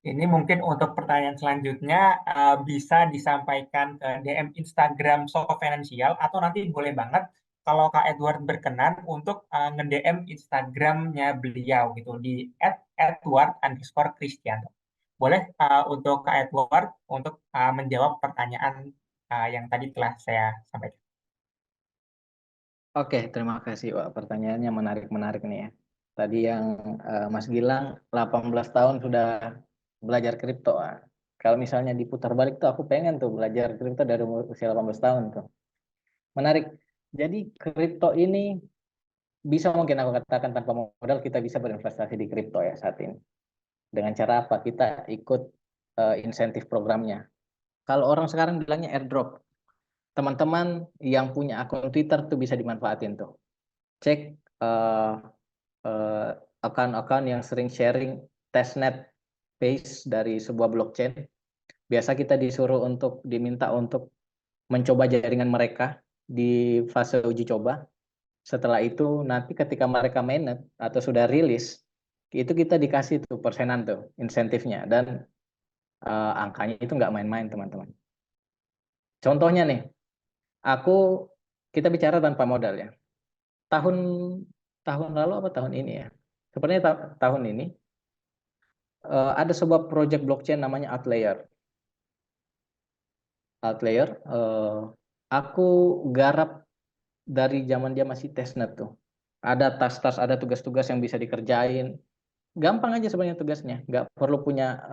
ini mungkin untuk pertanyaan selanjutnya bisa disampaikan ke DM Instagram Soko Finansial atau nanti boleh banget kalau Kak Edward berkenan untuk nge-DM Instagramnya beliau gitu di @edward_christianto. Boleh untuk Kak Edward untuk menjawab pertanyaan yang tadi telah saya sampaikan. Oke, terima kasih. Wah, pertanyaannya menarik-menarik nih ya. Tadi yang Mas Gilang 18 tahun sudah belajar kripto. Wah, kalau misalnya diputar balik tuh aku pengen tuh belajar kripto dari umur usia 18 tahun tuh. Menarik. Jadi kripto ini bisa mungkin aku katakan tanpa modal kita bisa berinvestasi di kripto ya saat ini. Dengan cara apa? Kita ikut insentif programnya. Kalau orang sekarang bilangnya airdrop. teman-teman yang punya akun Twitter tuh bisa dimanfaatin tuh. Cek akun-akun yang sering sharing testnet base dari sebuah blockchain. Biasa kita diminta untuk mencoba jaringan mereka di fase uji coba. Setelah itu nanti ketika mereka mainnet atau sudah rilis, itu kita dikasih tuh persenan tuh insentifnya, dan angkanya itu nggak main-main teman-teman. Contohnya nih, kita bicara tanpa modal ya. Tahun lalu apa tahun ini ya? Sebenarnya tahun ini ada sebuah project blockchain namanya Outlayer. Outlayer, aku garap dari zaman dia masih testnet tuh. Ada tas-tas, ada tugas-tugas yang bisa dikerjain. Gampang aja sebenarnya tugasnya, nggak perlu punya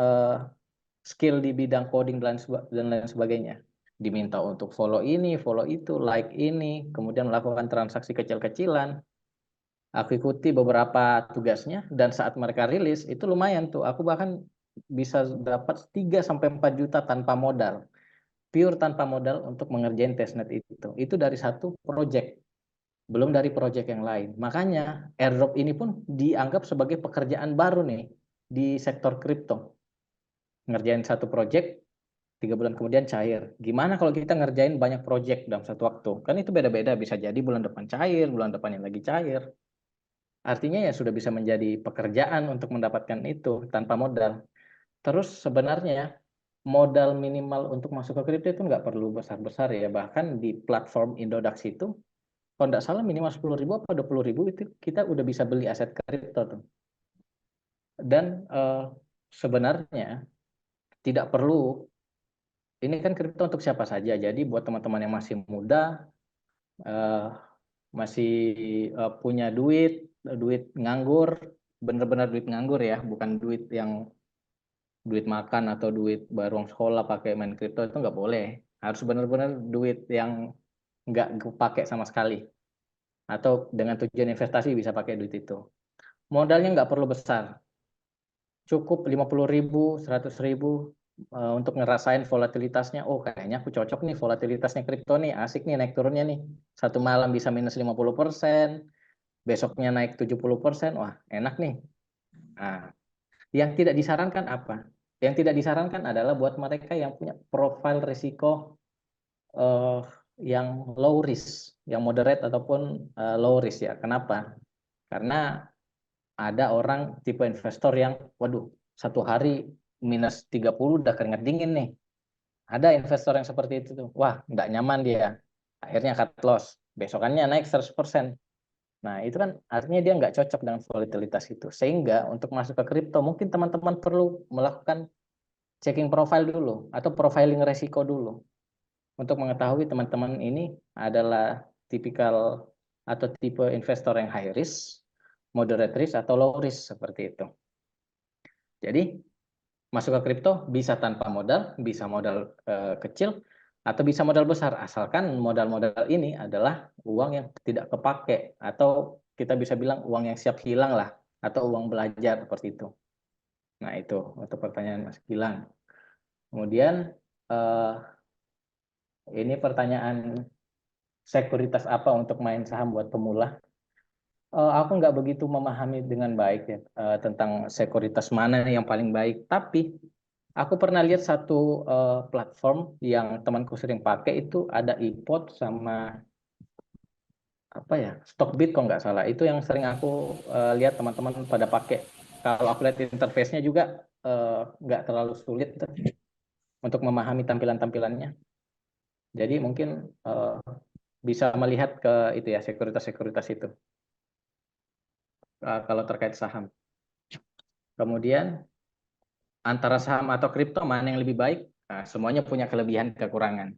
skill di bidang coding dan lain sebagainya. Diminta untuk follow ini, follow itu, like ini, kemudian melakukan transaksi kecil-kecilan. Aku ikuti beberapa tugasnya, dan saat mereka rilis itu lumayan tuh. Aku bahkan bisa dapat 3-4 juta tanpa modal, pure tanpa modal untuk mengerjain testnet itu. Itu dari satu project, belum dari project yang lain. Makanya airdrop ini pun dianggap sebagai pekerjaan baru nih di sektor kripto. Ngerjain satu project, 3 bulan kemudian cair. Gimana kalau kita ngerjain banyak project dalam satu waktu? Kan itu beda-beda, bisa jadi bulan depan cair, bulan depannya lagi cair. Artinya ya sudah bisa menjadi pekerjaan untuk mendapatkan itu tanpa modal. Terus sebenarnya modal minimal untuk masuk ke kripto itu nggak perlu besar-besar ya. Bahkan di platform Indodax itu, kalau nggak salah minimal 10.000 atau 20.000 itu kita udah bisa beli aset kripto tuh. Dan sebenarnya tidak perlu, ini kan kripto untuk siapa saja. Jadi buat teman-teman yang masih muda, masih punya duit nganggur, bener-bener duit nganggur ya, bukan duit yang duit makan atau duit baru sekolah pakai main kripto, itu nggak boleh. Harus bener-bener duit yang nggak kepake sama sekali. Atau dengan tujuan investasi bisa pakai duit itu. Modalnya nggak perlu besar. Cukup 50.000, 100.000 untuk ngerasain volatilitasnya. Oh, kayaknya aku cocok nih volatilitasnya kripto nih, asik nih naik turunnya nih. Satu malam bisa minus 50%, besoknya naik 70%, wah enak nih. Nah, yang tidak disarankan apa? Yang tidak disarankan adalah buat mereka yang punya profil risiko yang low risk, yang moderate ataupun low risk ya. Kenapa? Karena ada orang tipe investor yang, waduh, satu hari minus 30 udah keringat dingin nih. Ada investor yang seperti itu tuh, wah nggak nyaman dia, akhirnya cut loss, besokannya naik 100%. Nah itu kan artinya dia nggak cocok dengan volatilitas itu. Sehingga untuk masuk ke kripto mungkin teman-teman perlu melakukan checking profile dulu atau profiling resiko dulu untuk mengetahui teman-teman ini adalah tipikal atau tipe investor yang high risk, moderate risk, atau low risk seperti itu. Jadi masuk ke kripto bisa tanpa modal, bisa modal kecil, atau bisa modal besar, asalkan modal-modal ini adalah uang yang tidak kepake, atau kita bisa bilang uang yang siap hilang lah, atau uang belajar seperti itu. Nah itu untuk pertanyaan Mas Gilang. Kemudian ini pertanyaan sekuritas apa untuk main saham buat pemula. Aku nggak begitu memahami dengan baik ya tentang sekuritas mana yang paling baik. Tapi aku pernah lihat satu platform yang temanku sering pakai, itu ada iPod sama apa ya, Stockbit kalau nggak salah. Itu yang sering aku lihat teman-teman pada pakai. Kalau aku lihat interface-nya juga nggak terlalu sulit untuk memahami tampilan-tampilannya. Jadi mungkin bisa melihat ke itu ya, sekuritas-sekuritas itu kalau terkait saham. Kemudian antara saham atau kripto mana yang lebih baik? Nah, semuanya punya kelebihan kekurangan.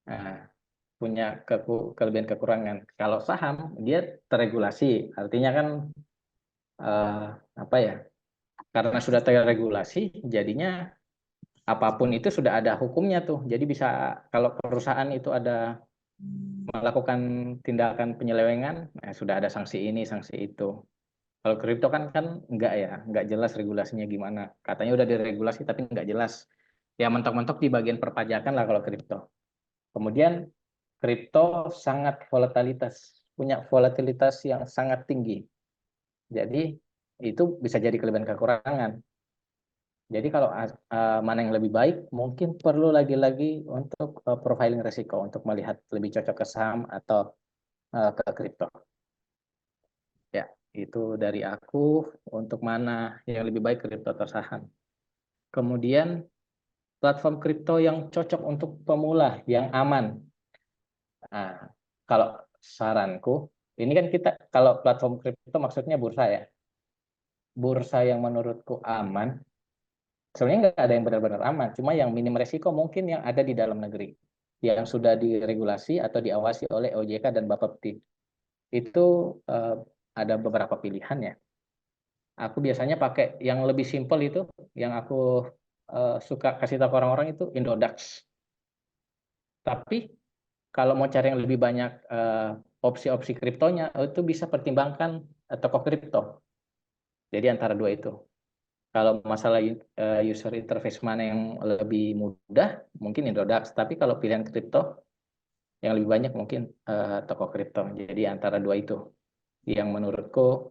Nah, punya kelebihan kekurangan. Kalau saham dia terregulasi, artinya kan apa ya? Karena sudah terregulasi, jadinya apapun itu sudah ada hukumnya tuh. Jadi bisa, kalau perusahaan itu ada melakukan tindakan penyelewengan, nah sudah ada sanksi ini, sanksi itu. Kalau kripto kan enggak ya, enggak jelas regulasinya gimana. Katanya udah diregulasi tapi enggak jelas. Ya mentok-mentok di bagian perpajakan lah kalau kripto. Kemudian kripto sangat punya volatilitas yang sangat tinggi. Jadi itu bisa jadi kelebihan kekurangan. Jadi kalau mana yang lebih baik, mungkin perlu lagi-lagi untuk profiling risiko, untuk melihat lebih cocok ke saham atau ke kripto. Ya, itu dari aku untuk mana yang lebih baik, kripto atau saham. Kemudian platform kripto yang cocok untuk pemula, yang aman. Nah, kalau saranku, ini kan kita kalau platform kripto maksudnya bursa ya. Bursa yang menurutku aman, sebenarnya nggak ada yang benar-benar aman, cuma yang minim resiko mungkin yang ada di dalam negeri, yang sudah diregulasi atau diawasi oleh OJK dan Bapepti. Itu ada beberapa pilihan ya. Aku biasanya pakai yang lebih simpel itu, yang aku suka kasih tahu ke orang-orang itu Indodax. Tapi kalau mau cari yang lebih banyak opsi-opsi kriptonya, itu bisa pertimbangkan toko kripto. Jadi antara dua itu. Kalau masalah user interface mana yang lebih mudah, mungkin Indodax. Tapi kalau pilihan kripto, yang lebih banyak mungkin toko kripto. Jadi antara dua itu yang menurutku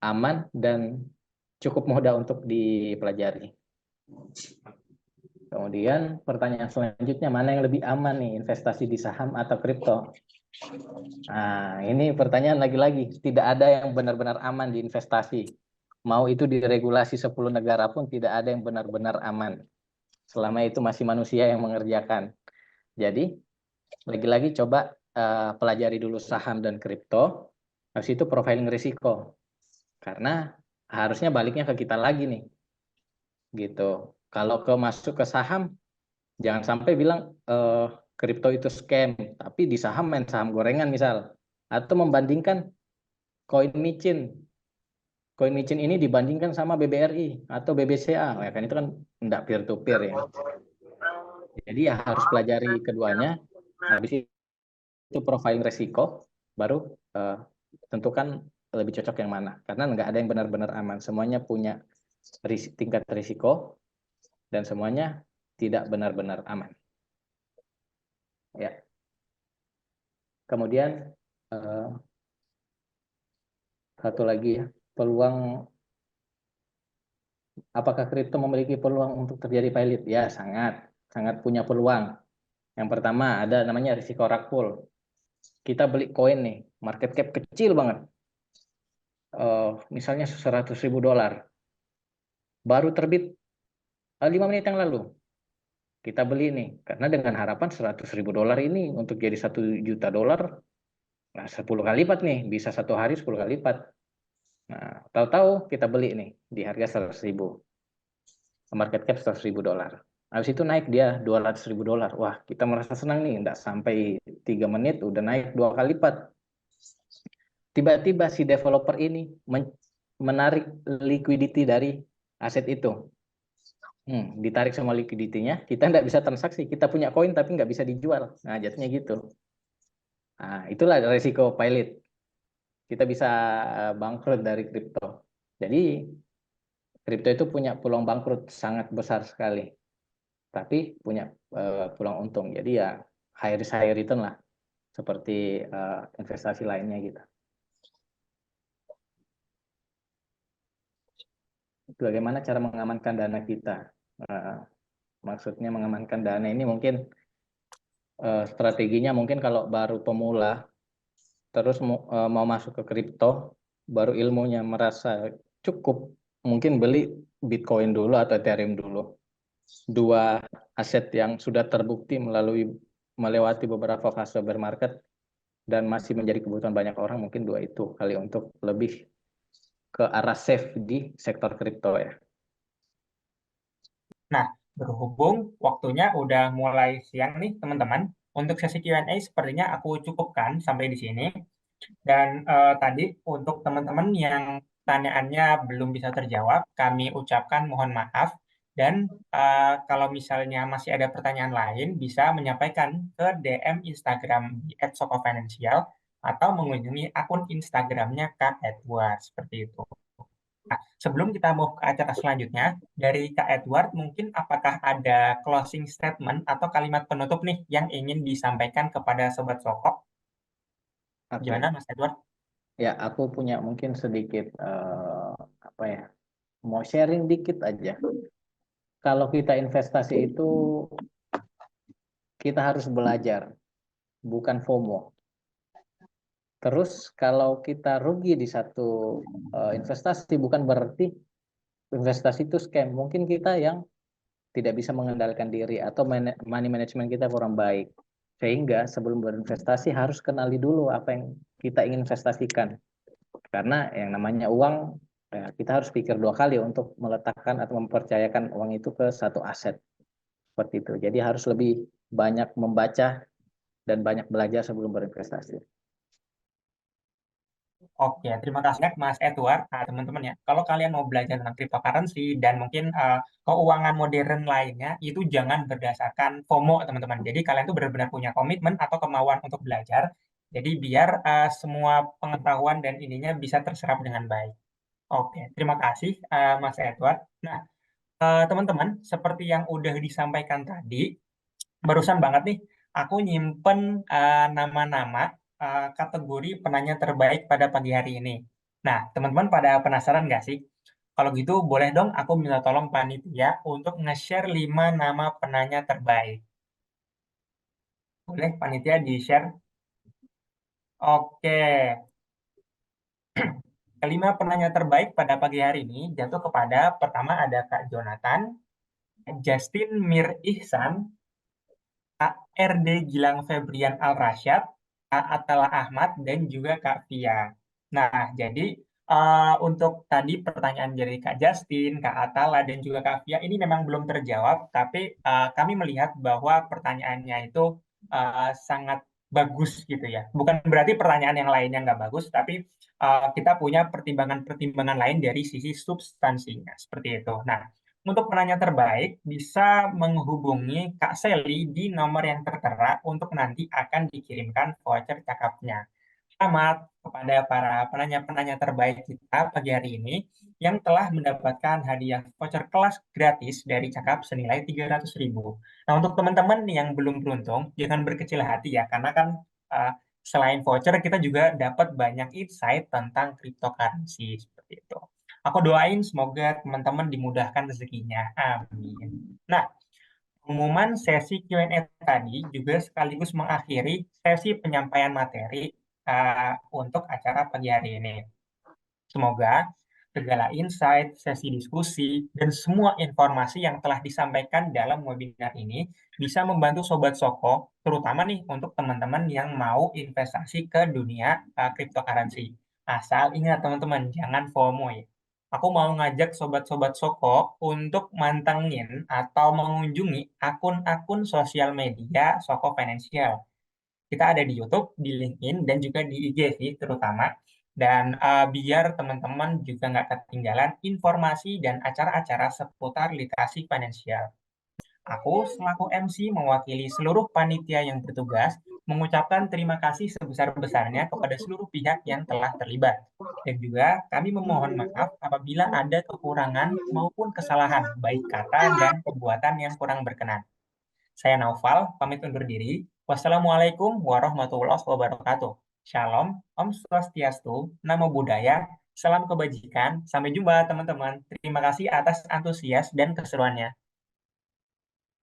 aman dan cukup mudah untuk dipelajari. Kemudian pertanyaan selanjutnya, mana yang lebih aman nih, investasi di saham atau kripto? Nah, ini pertanyaan lagi-lagi, tidak ada yang benar-benar aman di investasi. Mau itu diregulasi 10 negara pun tidak ada yang benar-benar aman. Selama itu masih manusia yang mengerjakan. Jadi, lagi-lagi coba pelajari dulu saham dan kripto, habis itu profiling risiko. Karena harusnya baliknya ke kita lagi nih. Gitu. Kalau masuk ke saham, jangan sampai bilang kripto itu scam, tapi di saham main saham gorengan misal. Atau membandingkan koin micin. Koin micin ini dibandingkan sama BBRI atau BBCA. Ya kan itu kan enggak peer to peer ya. Jadi ya harus pelajari keduanya. Habis itu profiling resiko, baru tentukan lebih cocok yang mana. Karena nggak ada yang benar-benar aman. Semuanya punya tingkat risiko dan semuanya tidak benar-benar aman. Ya. Kemudian satu lagi ya, peluang, apakah kripto memiliki peluang untuk terjadi pilot? Ya, sangat punya peluang. Yang pertama ada namanya risiko rug pull. Kita beli koin nih, market cap kecil banget. Misalnya $100.000. Baru terbit 5 menit yang lalu. Kita beli nih, karena dengan harapan $100.000 ini untuk jadi $1 juta, nah 10 kali lipat nih, bisa satu hari 10 kali lipat. Nah, tahu-tahu kita beli nih di harga 100.000. Market cap $100.000. Habis itu naik dia $200.000. Wah, kita merasa senang nih, enggak sampai 3 menit udah naik 2 kali lipat. Tiba-tiba si developer ini menarik liquidity dari aset itu. Ditarik sama liquidity-nya, kita nggak bisa transaksi. Kita punya koin tapi nggak bisa dijual. Nah, jatuhnya gitu. Nah, itulah resiko pilot. Kita bisa bangkrut dari kripto. Jadi, kripto itu punya peluang bangkrut sangat besar sekali. Tapi punya peluang untung. Jadi ya high risk high return lah. Seperti investasi lainnya gitu. Bagaimana cara mengamankan dana kita? Maksudnya mengamankan dana ini mungkin strateginya mungkin kalau baru pemula terus mau masuk ke kripto, baru ilmunya merasa cukup, mungkin beli Bitcoin dulu atau Ethereum dulu. Dua aset yang sudah terbukti melewati beberapa fase bear market dan masih menjadi kebutuhan banyak orang, mungkin dua itu kali untuk lebih ke arah safe di sektor kripto ya. Nah, berhubung waktunya udah mulai siang nih teman-teman, untuk sesi Q&A sepertinya aku cukupkan sampai di sini. Dan tadi untuk teman-teman yang pertanyaannya belum bisa terjawab, kami ucapkan mohon maaf. Dan kalau misalnya masih ada pertanyaan lain, bisa menyampaikan ke DM Instagram di @sokofinancial atau mengunjungi akun Instagramnya Kak Edward, seperti itu. Nah, sebelum kita mau ke acara selanjutnya, dari Kak Edward, mungkin apakah ada closing statement atau kalimat penutup nih yang ingin disampaikan kepada Sobat Soko? Gimana, Oke, Mas Edward? ya aku punya mungkin sedikit apa ya, mau sharing dikit aja. Kalau kita investasi itu kita harus belajar, bukan FOMO. Terus kalau kita rugi di satu investasi bukan berarti investasi itu scam. Mungkin kita yang tidak bisa mengendalikan diri atau money management kita kurang baik. Sehingga sebelum berinvestasi harus kenali dulu apa yang kita ingin investasikan. Karena yang namanya uang, kita harus pikir dua kali untuk meletakkan atau mempercayakan uang itu ke satu aset. Seperti itu. Jadi harus lebih banyak membaca dan banyak belajar sebelum berinvestasi. Oke, terima kasih banyak Mas Edward. Nah, teman-teman ya, kalau kalian mau belajar tentang cryptocurrency dan mungkin keuangan modern lainnya, itu jangan berdasarkan FOMO, teman-teman. Jadi kalian tuh benar-benar punya komitmen atau kemauan untuk belajar. Jadi biar semua pengetahuan dan ininya bisa terserap dengan baik. Oke, terima kasih Mas Edward. Nah, teman-teman, seperti yang udah disampaikan tadi, barusan banget nih, aku nyimpen nama-nama kategori penanya terbaik pada pagi hari ini. Nah, teman-teman pada penasaran nggak sih? Kalau gitu, boleh dong aku minta tolong panitia untuk nge-share 5 nama penanya terbaik. Boleh panitia di-share? Oke, kelima penanya terbaik pada pagi hari ini jatuh kepada pertama ada Kak Jonathan, Justin Mir Ihsan, Kak RD Gilang Febrian Al-Rasyad, Kak Atala Ahmad, dan juga Kak Via. Nah, jadi untuk tadi pertanyaan dari Kak Justin, Kak Atala, dan juga Kak Via ini memang belum terjawab, tapi kami melihat bahwa pertanyaannya itu sangat bagus gitu ya. Bukan berarti pertanyaan yang lainnya nggak bagus, tapi kita punya pertimbangan-pertimbangan lain dari sisi substansinya, seperti itu. Nah, untuk penanya terbaik, bisa menghubungi Kak Sally di nomor yang tertera untuk nanti akan dikirimkan voucher cakapnya. Selamat kepada para penanya-penanya terbaik kita pagi hari ini yang telah mendapatkan hadiah voucher kelas gratis dari Cakap senilai 300.000. Nah, untuk teman-teman yang belum beruntung, jangan berkecil hati ya, karena kan uh, selain voucher, kita juga dapat banyak insight tentang cryptocurrency seperti itu. Aku doain semoga teman-teman dimudahkan rezekinya. Amin. Nah, pengumuman sesi Q&A tadi juga sekaligus mengakhiri sesi penyampaian materi untuk acara pagi hari ini. Semoga segala insight, sesi diskusi, dan semua informasi yang telah disampaikan dalam webinar ini bisa membantu Sobat Soko, terutama nih untuk teman-teman yang mau investasi ke dunia cryptocurrency. Asal ingat teman-teman, jangan FOMO ya. Aku mau ngajak Sobat-Sobat Soko untuk mantengin atau mengunjungi akun-akun sosial media Soko Financial. Kita ada di YouTube, di LinkedIn, dan juga di IG sih terutama. Dan biar teman-teman juga nggak ketinggalan informasi dan acara-acara seputar literasi finansial. Aku selaku MC mewakili seluruh panitia yang bertugas mengucapkan terima kasih sebesar-besarnya kepada seluruh pihak yang telah terlibat. Dan juga kami memohon maaf apabila ada kekurangan maupun kesalahan baik kata dan perbuatan yang kurang berkenan. Saya Naufal, pamit undur diri. Wassalamualaikum warahmatullahi wabarakatuh. Shalom, Om Swastiastu, Namo Buddhaya, salam kebajikan. Sampai jumpa teman-teman. Terima kasih atas antusias dan keseruannya.